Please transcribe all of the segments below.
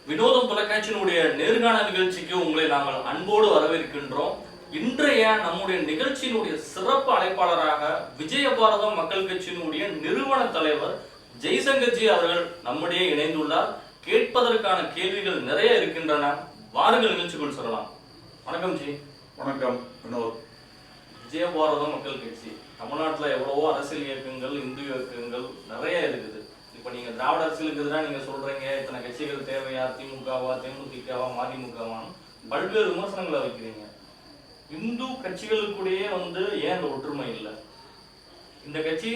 வினோதம் தொலைக்காட்சியினுடைய நேர்காணல் நிகழ்ச்சிக்கு உங்களை நாங்கள் அன்போடு வரவேற்கின்றோம். இன்றைய நம்முடைய நிகழ்ச்சியினுடைய சிறப்பு அழைப்பாளராக விஜயபாரதம் மக்கள் கட்சியினுடைய நிறுவன தலைவர் ஜெய்சங்கர்ஜி அவர்கள் நம்முடைய இணைந்துள்ளார். கேட்பதற்கான கேள்விகள் நிறைய இருக்கின்றன. வாருங்கள் நிகழ்ச்சிக்குள் சொல்லலாம். வணக்கம் ஜி. வணக்கம் வினோத். விஜயபாரதம் மக்கள் கட்சி தமிழ்நாட்டில் எவ்வளவோ அரசியல் இயக்கங்கள், இந்து இயக்கங்கள் நிறைய இருக்குது. இப்ப நீங்க திராவிட அரசியலுக்கு எதிராக நீங்க சொல்றீங்க, இத்தனை கட்சிகள் தேவையா, திமுகவா, தேமுதிகவா, மதிமுகவான்னு பல்வேறு விமர்சனங்களை வைக்கிறீங்க. இந்து கட்சிகளுக்குள்ளேயே ஏன் அந்த ஒற்றுமை இல்லை? இந்த கட்சி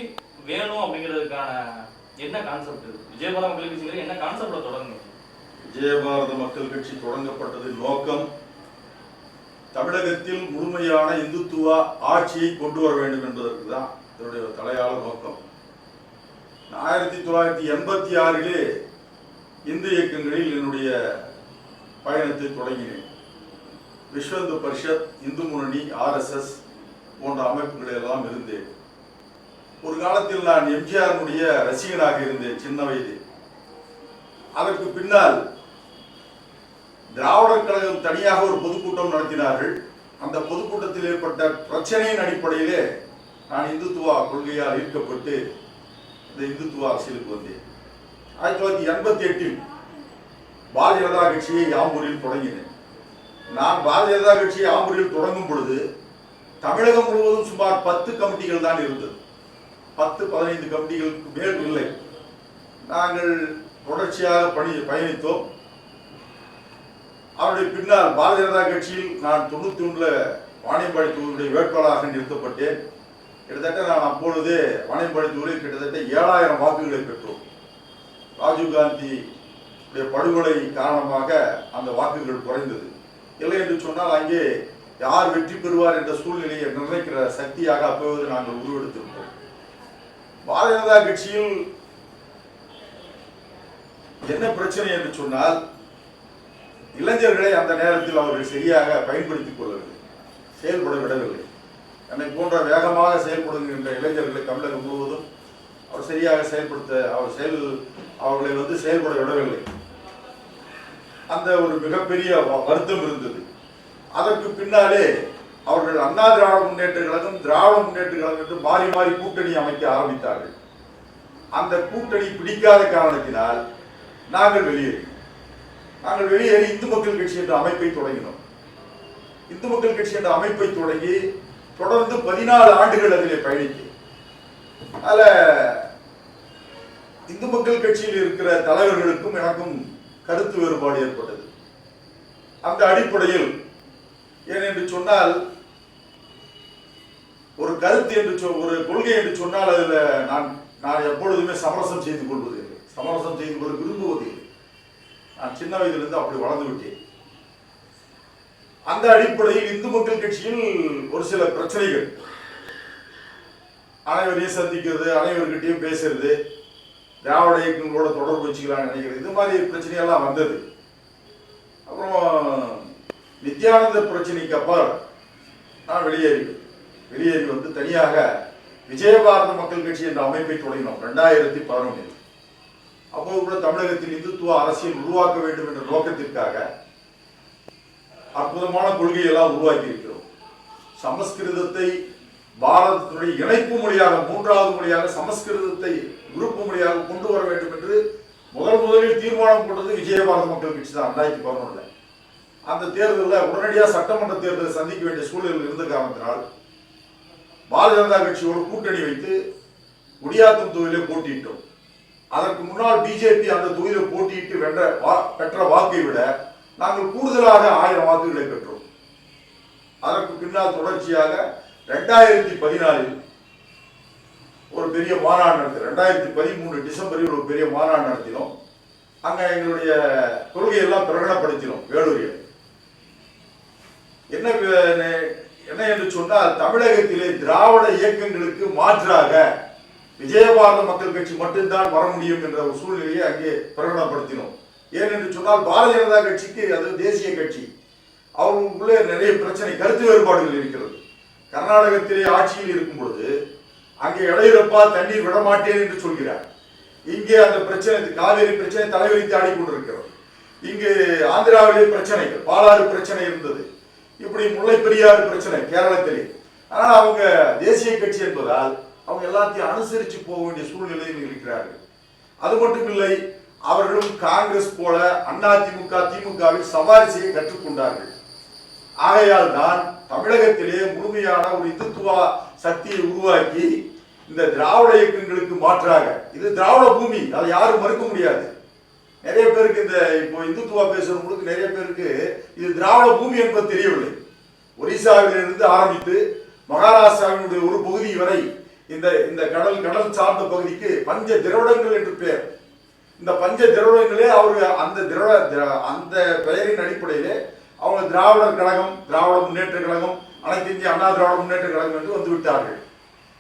வேணும் அப்படிங்கிறதுக்கான என்ன கான்செப்ட்? விஜயபாரத மக்கள் கட்சி என்ன கான்செப்ட்ல தொடங்குங்க? விஜயபாரத மக்கள் கட்சி தொடங்கப்பட்டது நோக்கம் தமிழகத்தில் முழுமையான இந்துத்துவ ஆட்சியை கொண்டு வர வேண்டும் என்பதற்கு தான் இதனுடைய தலையாள நோக்கம். 1986 இந்து இயக்கங்களில் என்னுடைய பயணத்தை தொடங்கினேன். விஸ்வ இந்து பரிஷத், இந்து முன்னணி, RSS போன்ற அமைப்புகள் எல்லாம் இருந்தேன். ஒரு காலத்தில் நான் எம்ஜிஆருடைய ரசிகனாக இருந்தேன் சின்ன வயதில். அதற்கு பின்னால் திராவிடர் கழகம் தனியாக ஒரு பொதுக்கூட்டம் நடத்தினார்கள். அந்த பொதுக்கூட்டத்தில் ஏற்பட்ட பிரச்சனையின் அடிப்படையிலே நான் இந்துத்துவ கொள்கையால் ஈர்க்கப்பட்டு இந்த இந்துத்துவ அரசியலுக்கு வந்தேன். 1988 பாரதிய ஜனதா கட்சியை ஆம்பூரில் தொடங்கினேன். நான் பாரதிய ஜனதா கட்சியை ஆம்பூரில் தொடங்கும் பொழுது தமிழகம் முழுவதும் சுமார் 10 கமிட்டிகள் தான் இருந்தது. 10-15 கமிட்டிகளுக்கு மேல் இல்லை. நாங்கள் தொடர்ச்சியாக பயணித்தோம். அவருடைய பின்னால் பாரதிய ஜனதா கட்சியில் நான் 91 வாணியம்பாடி தொகுதியுடைய வேட்பாளராக நிறுத்தப்பட்டேன். கிட்டத்தட்ட நான் அப்பொழுதே வாணியம்பாடி தொகுதியில் கிட்டத்தட்ட 7000 வாக்குகளை பெற்றோம். ராஜீவ்காந்தி படுகொலை காரணமாக அந்த வாக்குகள் குறைந்தது. இல்லை என்று சொன்னால் அங்கே யார் வெற்றி பெறுவார் என்ற சூழ்நிலையை நிர்ணயிக்கிற சக்தியாக அப்போது நாங்கள் உருவெடுத்திருப்போம். பாரதிய ஜனதா கட்சியில் என்ன பிரச்சனை என்று சொன்னால், இளைஞர்களை அந்த நேரத்தில் அவர்கள் சரியாக பயன்படுத்திக் கொள்ளவில்லை, செயல்பட விடவில்லை. என்னை போன்ற வேகமாக செயல்படுகின்ற இளைஞர்களை தமிழகம் முழுவதும் அவர் சரியாக அவர்களை செயல்பட விடவில்லை. அந்த ஒரு மிகப்பெரிய வருத்தம் இருந்தது. அதற்கு பின்னாலே அவர்கள் அண்ணா திராவிட முன்னேற்ற கழகம், திராவிட முன்னேற்ற கழகம் என்று மாறி மாறி கூட்டணி அமைக்க ஆரம்பித்தார்கள். அந்த கூட்டணி பிடிக்காத காரணத்தினால் நாங்கள் வெளியேறி இந்து மக்கள் கட்சி என்ற அமைப்பை தொடங்கினோம். இந்து மக்கள் கட்சி என்ற அமைப்பை தொடங்கி தொடர்ந்து 14 ஆண்டுகள் அதிலே பயணித்தேன். அதில் இந்து மக்கள் கட்சியில் இருக்கிற தலைவர்களுக்கும் எனக்கும் கருத்து வேறுபாடு ஏற்பட்டது. அந்த அடிப்படையில் ஏனென்று சொன்னால், ஒரு கருத்து என்று ஒரு கொள்கை என்று சொன்னால் அதில் நான் எப்பொழுதுமே சமரசம் செய்து கொள்வதில்லை, சமரசம் செய்து கொள்ள விரும்புவதில்லை. நான் சின்ன வயதிலிருந்து அப்படி வளர்ந்து விட்டேன். அந்த அடிப்படையில் இந்து மக்கள் கட்சியில் ஒரு சில பிரச்சனைகள், அனைவரையும் சந்திக்கிறது, அனைவர்கிட்டையும் பேசுறது, திராவிட இயக்கங்களோட தொடர்பு வச்சுக்கலாம்னு நினைக்கிறது, இது மாதிரி பிரச்சனையெல்லாம் வந்தது. அப்புறம் நித்யானந்தர் பிரச்சனைக்கு அப்புறம் நான் வெளியேறி தனியாக விஜயபாரத மக்கள் கட்சி என்ற அமைப்பை தொடங்கினோம் 2011. அப்போது கூட தமிழகத்தில் இந்துத்துவ அரசியல் உருவாக்க வேண்டும் என்ற நோக்கத்திற்காக அற்புதமான கொள்கையெல்லாம் உருவாக்கி இருக்கிறோம். சமஸ்கிருதத்தை பாரதத்துடைய இணைப்பு மொழியாக, 3வது மொழியாக சமஸ்கிருதத்தை உறுப்பு மொழியாக கொண்டு வர வேண்டும் என்று முதலில் தீர்மானம் போட்டது விஜயபாரத மக்கள் கட்சி தான் 2011. அந்த தேர்தலில் உடனடியாக சட்டமன்ற தேர்தலை சந்திக்க வேண்டிய சூழலில் இருந்த காரணத்தினால் பாரதிய ஜனதா கட்சியோடு கூட்டணி வைத்து குடியாத்தம் தொகுதியிலே போட்டியிட்டோம். அதற்கு முன்னால் பிஜேபி அந்த தொகுதியில் போட்டியிட்டு பெற்ற வாக்கை விட நாங்கள் கூடுதலாக 1000 வாக்குகளை பெற்றோம். அதற்கு பின்னால் தொடர்ச்சியாக 2014 ஒரு பெரிய மாநாடு நடத்தினோம். 2013 டிசம்பரில் ஒரு பெரிய மாநாடு நடத்தினோம். அங்க எங்களுடைய கொள்கையெல்லாம் பிரகடனப்படுத்தினோம் வேலூரில். என்ன என்று சொன்னால், தமிழகத்திலே திராவிட இயக்கங்களுக்கு மாற்றாக விஜயபாரத மக்கள் கட்சி மட்டும்தான் வர முடியும் என்ற ஒரு சூழ்நிலையை அங்கே பிரகடனப்படுத்தினோம். ஏனென்று சொன்னால், பாரதிய ஜனதா கட்சிக்கு அது தேசிய கட்சி, அவர்களுக்குள்ளே நிறைய பிரச்சனை, கருத்து வேறுபாடுகள் இருக்கிறது. கர்நாடகத்திலே ஆட்சியில் இருக்கும் பொழுது அங்கே எடையூரப்பா தண்ணீர் விடமாட்டேன் என்று சொல்கிறார். இங்கே அந்த பிரச்சனை, காவேரி பிரச்சனை தலைவிரித்து ஆடிக்கொண்டிருக்கிறது. இங்கு ஆந்திராவிலே பிரச்சனைகள், பாலாறு பிரச்சனை இருந்தது, இப்படி முல்லை பெரியாறு பிரச்சனை கேரளத்திலே. ஆனால் அவங்க தேசிய கட்சி என்பதால் அவங்க எல்லாத்தையும் அனுசரித்து போக வேண்டிய சூழ்நிலையில் இருக்கிறார்கள். அது மட்டும் இல்லை, அவர்களும் காங்கிரஸ் போல அதிமுக திமுகவில் சவாரி செய்ய கற்றுக்கொண்டார்கள். ஆகையால் தான் தமிழகத்திலே முழுமையான ஒரு இந்துத்துவ சக்தியை உருவாக்கி இந்த திராவிட இயக்கங்களுக்கு மாற்றாக, இது திராவிட பூமி, அதை யாரும் மறுக்க முடியாது. நிறைய பேருக்கு இந்த இப்போ இந்துத்துவா பேசுறவங்களுக்கு நிறைய பேருக்கு இது திராவிட பூமி என்பது தெரியவில்லை. ஒரிசாவிலிருந்து ஆரம்பித்து மகாராஷ்டிராவினுடைய ஒரு பகுதி வரை இந்த இந்த கடல் சார்ந்த பகுதிக்கு பஞ்ச திரவிடங்கள் என்று பெயர். இந்த பஞ்ச திரவிடங்களே அவரு அந்த பெயரின் அடிப்படையிலே அவங்க திராவிடர் கழகம், திராவிட முன்னேற்ற கழகம், அனைத்து இந்திய அண்ணா திராவிட முன்னேற்ற கழகம் என்று வந்து விட்டார்கள்.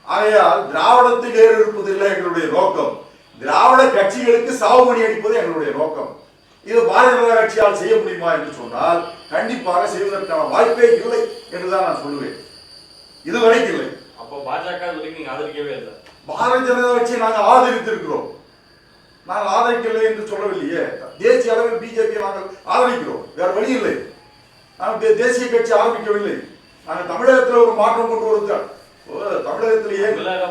ஆகையால் திராவிடத்தை வேறு இருப்பதில்லை எங்களுடைய நோக்கம். திராவிட கட்சிகளுக்கு சாவுமணி அடிப்பது எங்களுடைய நோக்கம். இது பாரதிய ஜனதா கட்சியால் செய்ய முடியுமா என்று சொன்னால் கண்டிப்பாக செய்வதற்கான வாய்ப்பே இல்லை என்றுதான் நான் சொல்லுவேன். இதுவரைக்கும் இல்லை. அப்போ பாஜக நீங்க ஆதரிக்கவே இல்லை. பாரதிய ஜனதா கட்சியை நாங்கள் ஆதரித்திருக்கிறோம். நாங்கள் ஆதரிக்கவில்லை என்று சொல்லவில்லையே. தேசிய அளவில் பிஜேபியை நாங்கள் ஆதரிக்கிறோம், வேற வழி இல்லை. நாங்கள் தேசிய கட்சி ஆரம்பிக்கவில்லை. நாங்கள் தமிழகத்தில் ஒரு மாற்றம் கொண்டு வருகிறோம். தமிழகத்திலேயே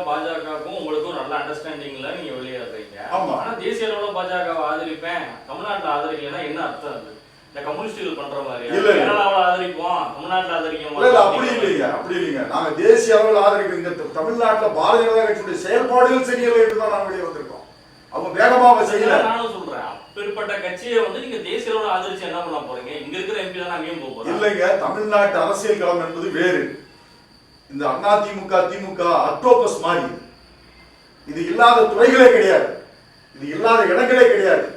பாஜகவுக்கும் உங்களுக்கும் நல்ல அண்டர்ஸ்டாண்டிங்ல நீங்க வெளியேறீங்க. ஆமா. ஆனா தேசிய அளவுல பாஜகவை ஆதரிப்பேன், தமிழ்நாட்டுல ஆதரிக்கலன்னா என்ன அர்த்தம்? அது இந்த கம்யூனிஸ்டுகள் பண்ற மாதிரி கேரளாவில் ஆதரிப்போம், தமிழ்நாட்டுல ஆதரிக்க இல்ல, அப்படி இல்லைங்க, அப்படி இல்லைங்க. நாங்க தேசிய அளவில் ஆதரிக்கிறோம். தமிழ்நாட்டுல பாரதிய ஜனதா கட்சியுடைய செயல்பாடுகள் சரியில்லை என்றுதான் நாங்க வெளியே வந்திருக்கோம். அவங்க வேகமாக செய்யல. நானும் சொல்றேன், அப்பேற்பட்ட கட்சியை வந்து நீங்க தேசிய அளவில் ஆதரிச்சு என்ன பண்ண போறீங்க? இங்க இருக்கிற எம்பி தான் அங்கேயும் போக போறோம். இல்லைங்க, தமிழ்நாட்டு அரசியல் களம் என்பது வேறு. இந்த அதிமுக திமுக அக்டோபஸ் மாதிரி, இது இல்லாத துறைகளே கிடையாது, இது இல்லாத இடங்களே கிடையாது.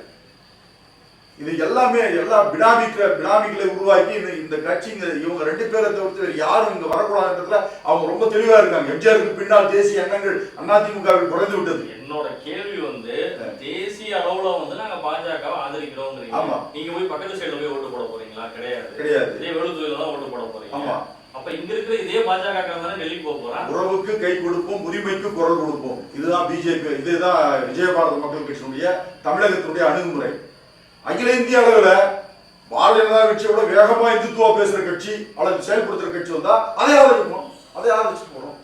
இது எல்லாமே எல்லா பினாமிகளை உருவாக்கி இந்த கட்சி இவங்க ரெண்டு பேரை தவிர்த்து வேறு யாரும் இங்க வரக்கூடாதுன்றதுல அவங்க ரொம்ப தெளிவா இருக்காங்க. எம்ஜிஆருக்கு பின்னால் தேசிய எண்ணங்கள் அதிமுகவில் குறைந்து விட்டது. என்னோட கேள்வி வந்து தேசிய அளவுல வந்து நாங்க பாஜகவை ஆதரிக்கிறோம். ஆமா. நீங்க போய் பக்கத்து சைடுல போய் ஓட்டு போட போறீங்களா? கிடையாது. இதே வேலுத்துறையில தான் ஓட்டு போட போறீங்க. ஆமா. அப்ப இங்க இருக்கிற இதே பாஜக தானே டெல்லிக்கு போக போறான். உறவுக்கு கை கொடுப்போம், உரிமைக்கு குரல் கொடுப்போம். இதுதான் பிஜேபி, இதுதான் விஜயபாரத மக்கள் கட்சியினுடைய தமிழகத்தினுடைய அணுகுமுறை. அகில இந்திய அளவுல பாரதிய ஜனதா கட்சியோட வேகமா இந்துத்துவா பேசுற கட்சி அல்லது செயல்படுத்துற கட்சி வந்தா அதை ஆதரிப்போம், அதை ஆதரிச்சு போறோம்.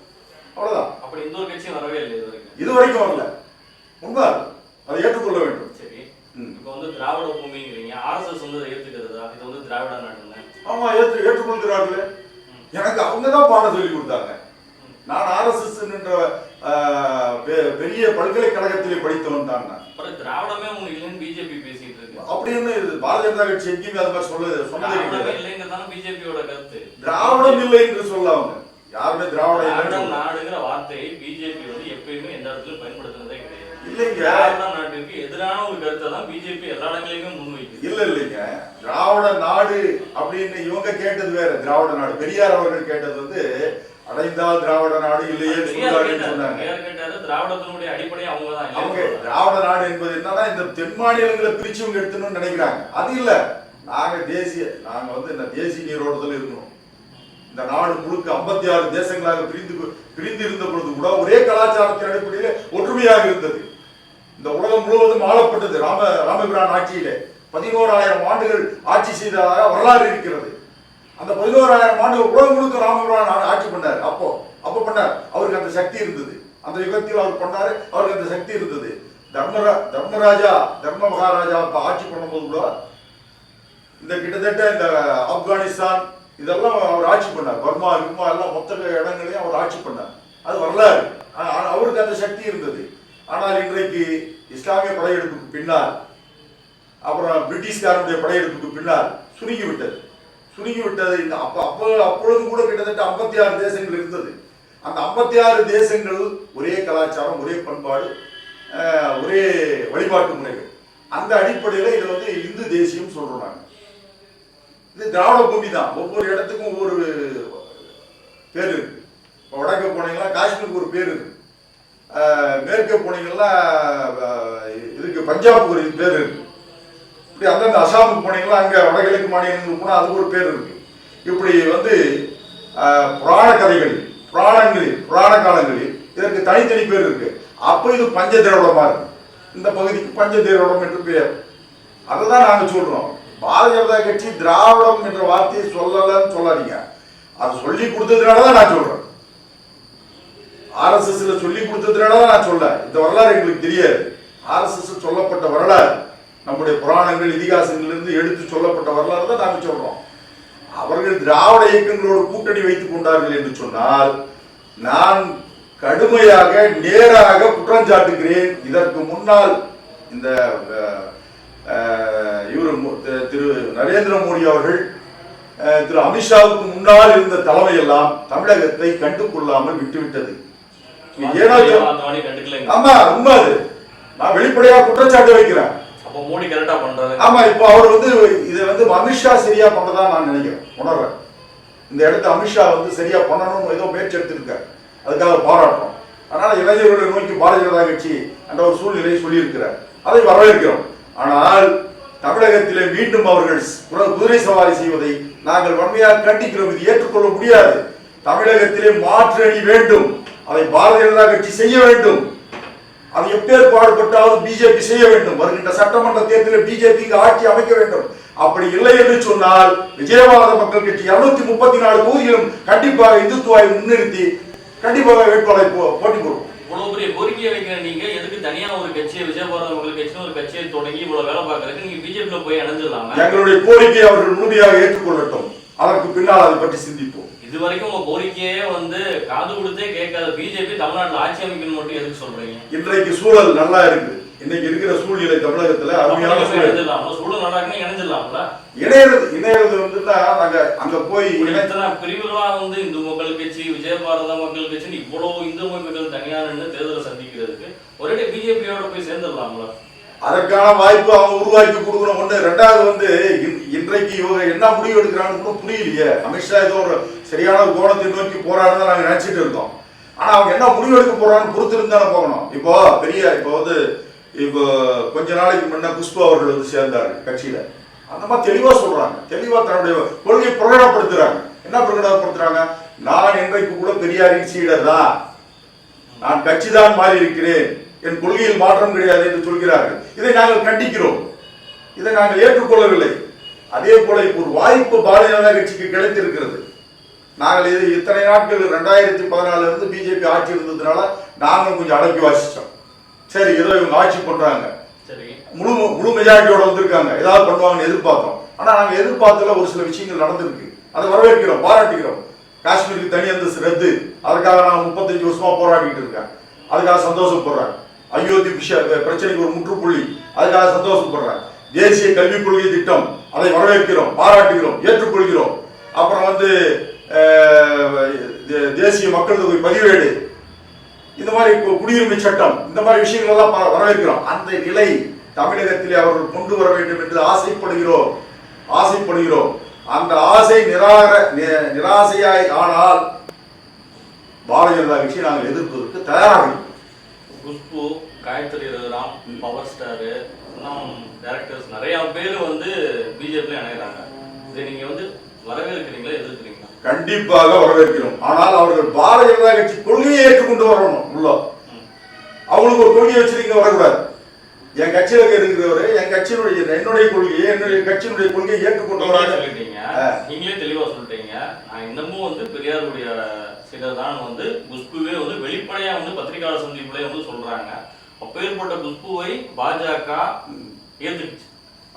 அவ்வளவுதான். அப்படி இந்த ஒரு கட்சி வரவே இல்லை இதுவரைக்கும் வரல. உண்மை, அதை ஏற்றுக்கொள்ள வேண்டும். சரி, இப்ப வந்து திராவிட பூமிங்கிறீங்க, ஆர்எஸ்எஸ் வந்து அதை ஏத்துக்கிறதா? இது வந்து திராவிட நாடுன்னு. ஆமா, ஏற்றுக்கொள்கிறார்களே. எனக்கு அவங்கதான் பாடம் சொல்லி கொடுத்தாங்க. நான் ஆர்எஸ்எஸ் என்ற பெரிய பல்கலைக்கழகத்திலே படித்தவன் தான். திராவிடமே உங்களுக்கு இல்லைன்னு பிஜேபி பேசிட்டு இருக்கு. அப்படின்னு பாரதிய ஜனதா கட்சி எங்கேயுமே அது மாதிரி சொன்னதே இல்லைங்கிறதான பிஜேபியோட கருத்து. திராவிடம் இல்லை என்று சொல்ல அவங்க யாருமே திராவிட நாடுங்கிற வார்த்தையை பிஜேபி வந்து எப்பயுமே எந்த இடத்துலயும் பயன்படுத்துறதே கிடையாது. இல்லைங்க, திராவிட நாட்டுக்கு எதிரான ஒரு கருத்தை தான் பிஜேபி எல்லா இடங்களிலுமே முன்வைக்குது. இல்லைங்க, திராவிட நாடு அப்படின்னு இவங்க கேட்டது வேற. திராவிட நாடு பெரியார் அவர்கள் கேட்டது வந்து அடைந்தால் திராவிட நாடு இல்லையே சொன்னாங்க. திராவிடத்தினுடைய அடிப்படையை அவங்க திராவிட நாடு என்பது என்னன்னா இந்த தென் மாநிலங்களை பிரிச்சு இவங்க எடுத்துன்னு நினைக்கிறாங்க. அது இல்ல, நாங்க வந்து இந்த தேசிய நீரோட்டத்தில் இருக்கணும். இந்த நாடு முழுக்க 56 தேசங்களாக பிரிந்து இருந்த பொழுது கூட ஒரே கலாச்சாரத்தின் அடிப்படையில் ஒற்றுமையாக இருந்தது. இந்த உலகம் முழுவதும் ஆளப்பட்டது ராமபிரான் ஆட்சியிலே 11,000 ஆண்டுகள் ஆட்சி செய்ததாக வரலாறு இருக்கிறது. அந்த 11,000 ஆண்டுகள் உலகம் முழுக்க ராமபிரான் ஆட்சி பண்ணார். அப்போ பண்ணார். அவருக்கு அந்த சக்தி இருந்தது. அந்த யுகத்தில் அவர் பண்ணாரு, அவருக்கு அந்த சக்தி இருந்தது. தர்ம மகாராஜா ஆட்சி பண்ணும்போது கூட இந்த கிட்டத்தட்ட இந்த ஆப்கானிஸ்தான் இதெல்லாம் அவர் ஆட்சி பண்ணார். பர்மா எல்லாம் மொத்த இடங்களையும் அவர் ஆட்சி பண்ணார். அது வரலாறு. அவருக்கு அந்த சக்தி இருந்தது. ஆனால் இன்றைக்கு இஸ்லாமிய படையெடுப்புக்கு பின்னால், அப்புறம் பிரிட்டிஷ்காரனுடைய படையெடுப்புக்கு பின்னால் சுருங்கி விட்டது. அப்பொழுது கூட கிட்டத்தட்ட 56 தேசங்கள் இருந்தது. அந்த 56 தேசங்கள் ஒரே கலாச்சாரம், ஒரே பண்பாடு, ஒரே வழிபாட்டு முறைகள். அந்த அடிப்படையில் இதை வந்து இந்து தேசியம் சொல்றோம் நாங்க. இது திராவிட பூமி தான். ஒவ்வொரு இடத்துக்கும் ஒவ்வொரு பேர் இருக்கு. இப்போ வடக்கு போனீங்கன்னா காஷ்மீருக்கு ஒரு பேர் இருக்கு. மேற்கே போனீங்கன்னா இதுக்கு பஞ்சாபுக்கு ஒரு பேர் இருக்கு. இப்படி அந்தந்த அசாமுக்கு போனீங்கன்னா அங்கே வடகிழக்கு மாநிலங்களுக்கு போனால் அதுக்கு ஒரு பேர் இருக்கு. இப்படி வந்து புராண கதைகளில், புராண காலங்களில் இதற்கு தனித்தனி பேர் இருக்கு. அப்போ இது பஞ்ச திராவிடமா இருக்கு. இந்த பகுதிக்கு பஞ்ச திராவிடம் என்று பெயர். அதுதான் நாங்க சொல்றோம். பாரதிய ஜனதா கட்சி திராவிடம் என்ற வார்த்தையை சொல்லலன்னு சொல்லாதீங்க. அது சொல்லி கொடுத்ததுனாலதான் நான் சொல்றேன். RSSல சொல்லி கொடுத்ததுனாலதான் நான் சொல்ல. இந்த வரலாறு எங்களுக்கு தெரியாது. RSS சொல்லப்பட்ட வரலாறு நம்முடைய புராணங்கள் இதிகாசங்களிலிருந்து எடுத்து சொல்லப்பட்ட வரலாறு தான் நாங்கள் சொல்றோம். அவர்கள் திராவிட இயக்கங்களோடு கூட்டணி வைத்துக் கொண்டார்கள் என்று சொன்னால் நான் கடுமையாக நேராக குற்றம் சாட்டுகிறேன். இதற்கு முன்னால் இந்த திரு நரேந்திர மோடி அவர்கள் திரு அமித்ஷாவுக்கு முன்னால் இருந்த தலைமை எல்லாம் தமிழகத்தை கண்டு கொள்ளாமல் விட்டுவிட்டது. ஆமா, உண்மை அது. நான் வெளிப்படையா குற்றச்சாட்டு வைக்கிறேன். மோடி கரெக்டா பண்றாரு. ஆமா, இப்போ அவர் இதை அமித்ஷா சரியா பண்ணதா நான் நினைக்கிறேன், உணர்றேன். இந்த இடத்த அமித்ஷா சரியா பண்ணணும்னு ஏதோ முயற்சி எடுத்திருக்காரு, அதுக்காக பாராட்டுறோம். அதனால இளைஞர்களை நோக்கி பாரதிய ஜனதா கட்சி என்ற ஒரு சூழ்நிலையை சொல்லியிருக்கிறார், அதை வரவேற்கிறோம். ஆனால் தமிழகத்திலே மீண்டும் அவர்கள் குதிரை சவாரி செய்வதை நாங்கள் வன்மையாக கண்டிக்கிறோம். இது ஏற்றுக்கொள்ள முடியாது. தமிழகத்திலே மாற்று அணி வேண்டும், அதை பாரதிய ஜனதா கட்சி செய்ய வேண்டும். அது எப்பேர் பாடுபட்டாலும் பிஜேபி செய்ய வேண்டும். வருகின்ற சட்டமன்ற தேர்தலில் பிஜேபிக்கு ஆட்சி அமைக்க வேண்டும். அப்படி இல்லை என்று சொன்னால் விஜயவாத மக்கள் கட்சி 234 தொகுதிகளும் கண்டிப்பாக இந்துத்துவாவை முன்னிறுத்தி கண்டிப்பாக வேட்பாளரை போட்டி போடுவோம். இவ்வளவு பெரிய கோரிக்கையை வைக்கிற நீங்க எதுக்கு தனியா ஒரு கட்சியை, விஜயவாத மக்கள் கட்சி ஒரு கட்சியை தொடங்கி இவ்வளவு வேலை பார்க்கறதுக்கு நீங்க பிஜேபியில போய் அணைஞ்சிடலாமா? எங்களுடைய கோரிக்கையை அவர்கள் முழுமையாக ஏற்றுக்கொள்ளட்டும், அதற்கு பின்னால் அதை பற்றி சிந்திப்போம். இது வரைக்கும் உங்க கோரிக்கையே காது கொடுத்தே கேட்காத பிஜேபி தமிழ்நாட்டில் ஆட்சி அமைக்கணும் மட்டும் எதுக்கு சொல்றீங்க? இன்றைக்கு சூழல் நல்லா இருக்கு. இன்னைக்கு இருக்கிற சூழ்நிலை தமிழகத்துல அருமையான சூழல் நல்லா இருக்குன்னு இணைஞ்சிடலாம்ல. இணையறது நாங்க அங்க போய் பிரிவுகளா இந்து மக்கள் கட்சி, விஜயபாரத மக்கள் கட்சி இவ்வளவு இந்து மக்கள் தனியா நின்று தேர்தலை சந்திக்கிறதுக்கு ஒரே பிஜேபியோட போய் சேர்ந்துடலாம்ல. அதற்கான வாய்ப்பு அவங்க உருவாக்கி கொடுக்கணும். ஒண்ணு. ரெண்டாவது இன்றைக்கு இவங்க என்ன முடிவு எடுக்கிறான்னு புரியலையே. அமித்ஷா ஏதோ ஒரு சரியான கோணத்தை நோக்கி போறாருன்னு நாங்க நினைச்சிட்டு இருக்கோம். ஆனா அவங்க என்ன முடிவு எடுக்க போறான்னு பொறுத்து இருந்தானே போகணும். இப்போ கொஞ்ச நாளைக்கு முன்ன குஷ்பு அவர்கள் சேர்ந்தாரு கட்சியில. அந்த மாதிரி தெளிவா சொல்றாங்க, தெளிவா தன்னுடைய கொள்கையை பிரகடனப்படுத்துறாங்க. என்ன பிரகடனப்படுத்துறாங்க? நான் இன்றைக்கு கூட பெரியாரின் சீடர் தான், நான் கட்சி தான் மாறி இருக்கிறேன், என் கொள்கையில் மாற்றம் கிடையாது என்று சொல்கிறார்கள். இதை நாங்கள் கண்டிக்கிறோம், இதை நாங்கள் ஏற்றுக்கொள்ளவில்லை. அதே போல இப்போ ஒரு வாய்ப்பு பாரதிய ஜனதா கட்சிக்கு கிடைத்திருக்கிறது. நாங்கள் இது இத்தனை நாட்கள் 2014 இருந்து பிஜேபி ஆட்சி இருந்ததுனால நாங்கள் கொஞ்சம் அடக்கி வாசிச்சோம். சரி, ஏதோ இவங்க ஆட்சி பண்றாங்க, முழு மெஜாரிட்டியோட வந்திருக்காங்க, ஏதாவது பண்ணுவாங்கன்னு எதிர்பார்த்தோம். ஆனா நாங்க எதிர்பார்த்தல ஒரு சில விஷயங்கள் நடந்திருக்கு, அதை வரவேற்கிறோம், பாராட்டுகிறோம். காஷ்மீருக்கு தனி அந்தஸ்து ரத்து, அதற்காக நான் 35 வருஷமா போராடிட்டு இருக்கேன், அதுக்காக சந்தோஷப்படுறேன். அயோத்தி பிரச்சனைக்கு ஒரு முற்றுப்புள்ளி, அதுக்காக சந்தோஷப்படுறேன். தேசிய கல்விக் கொள்கை திட்டம், அதை வரவேற்கிறோம், பாராட்டுகிறோம், ஏற்றுக்கொள்கிறோம். அப்புறம் தேசிய மக்கள் தொகை பதிவேடு, இந்த மாதிரி குடியுரிமை சட்டம், இந்த மாதிரி விஷயங்கள் எல்லாம் வரவேற்கிறோம். அந்த நிலை தமிழகத்திலே அவர்கள் கொண்டு வர வேண்டும் என்று ஆசைப்படுகிறோம். அந்த ஆசை நிராசையாய் ஆனால் பாரதிய ஜனதா கட்சி நாங்கள் எதிர்ப்பதற்கு தயாராக. Khushbu, Gayathri Raghuram, power star, directors நிறைய பேர் பிஜேபி இணைகிறாங்க. இதை நீங்க வரவேற்கிறீங்களா, எதிர்க்கிறீங்களா? கண்டிப்பாக வரவேற்கிறோம். ஆனால் அவர்கள் பாரதிய ஜனதா கட்சி கொள்கையை ஏற்றுக்கொண்டு வரணும். உள்ள அவங்களுக்கு ஒரு கொள்கையை வச்சிருக்க வரக்கூடாது. என் கட்சியில இருக்கிறவரு என்னுடைய கொள்கையை, என்னுடைய கட்சியினுடைய கொள்கையை ஏற்றுக்கொண்டு சொல்லிட்டீங்க. நீங்களே தெளிவா சொல்லிட்டீங்க. நான் இன்னமும் பெரியாருடைய சிலர் தான் குஷ்புவே வெளிப்படையா பத்திரிகையாளர் சந்திப்புல சொல்றாங்க. அப்பேற்பட்ட குஷ்புவை பாஜக ஏற்றுக்குச்சு.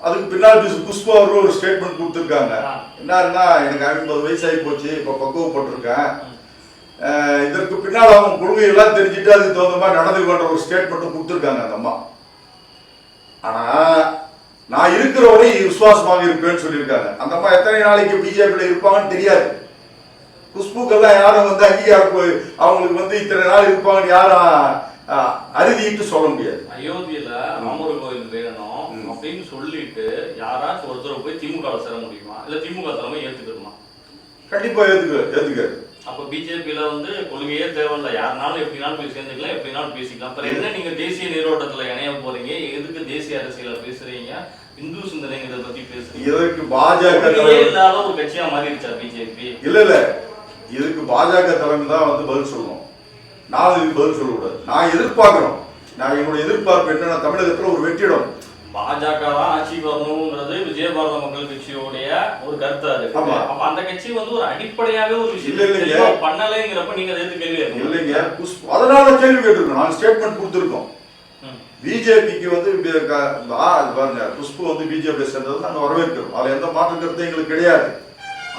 அதுக்கு பின்னால் குஷ்பு அவர்கள் ஒரு ஸ்டேட்மெண்ட் கொடுத்துருக்காங்க. என்னன்னா, எனக்கு 50 வயசாகி போச்சு, இப்ப பக்குவப்பட்டிருக்கேன், இதற்கு பின்னால் அவங்க கொள்கையெல்லாம் தெரிஞ்சுட்டு அதுக்கு தகுந்த மாதிரி நடந்துக்கொண்ட ஒரு ஸ்டேட்மெண்ட் கொடுத்துருக்காங்க அந்த அம்மா. ஆனா நான் இருக்கிற வரை விசுவாசமாக இருப்பேன்னு சொல்லியிருக்காங்க. அந்த அம்மா எத்தனை நாளைக்கு பிஜேபியில இருப்பாங்கன்னு தெரியாது. குஷ்புக்கெல்லாம் யாரும் அங்கீகாரம் அவங்களுக்கு இத்தனை நாள் இருப்பாங்கன்னு யாரும் அறுதிட்டு சொல்ல முடியாது. அயோத்தியில ராமர் கோயில் வேணும் அப்படின்னு சொல்லிட்டு யாராச்சும் ஒருத்தர் போய் திமுக சேர முடியுமா? இல்ல திமுக தலைமை ஏத்துக்கணுமா? கண்டிப்பா ஏத்துக்காது. அப்ப பிஜேபியில கொள்கையே தேவையில்லை, யாருனாலும் எப்படினாலும் போய் சேர்ந்துக்கலாம், எப்படினாலும் பேசிக்கலாம். அப்புறம் என்ன நீங்க தேசிய நீரோட்டத்துல இணைய போறீங்க? எதுக்கு தேசிய அரசியல பேசுறீங்க? இந்து சிந்தனைங்கிறத பத்தி பேசுறீங்க. இதற்கு பாஜக இல்லாத ஒரு கட்சியா மாறிடுச்சா பிஜேபி? இல்ல, இதுக்கு பாஜக தலைமை தான் பதில் சொல்லணும். நான் இதுக்கு பதில் சொல்லக்கூடாது. நான் எதிர்பார்க்கிறோம். நான் என்னுடைய எதிர்பார்ப்பு என்னன்னா, தமிழகத்துல ஒரு வெற்றிடம் பாஜக தான் ஆட்சிக்கு வரணுங்கிறது விஜயபாரத மக்கள் கட்சியோடைய ஒரு கருத்தா இருக்கு. அப்ப அந்த கட்சி வந்து ஒரு அடிப்படையாவே ஒரு விஷயம் பண்ணலைங்கிறப்ப நீங்க அதை கேள்வி இல்லைங்க. அதனால கேள்வி கேட்டிருக்கோம். நாங்க ஸ்டேட்மெண்ட் கொடுத்துருக்கோம். பிஜேபிக்கு வந்து பாருங்க, குஷ்பு வந்து பிஜேபி சேர்ந்தது நாங்க வரவேற்கிறோம். அதுல எந்த மாற்று கருத்தும் எங்களுக்கு கிடையாது.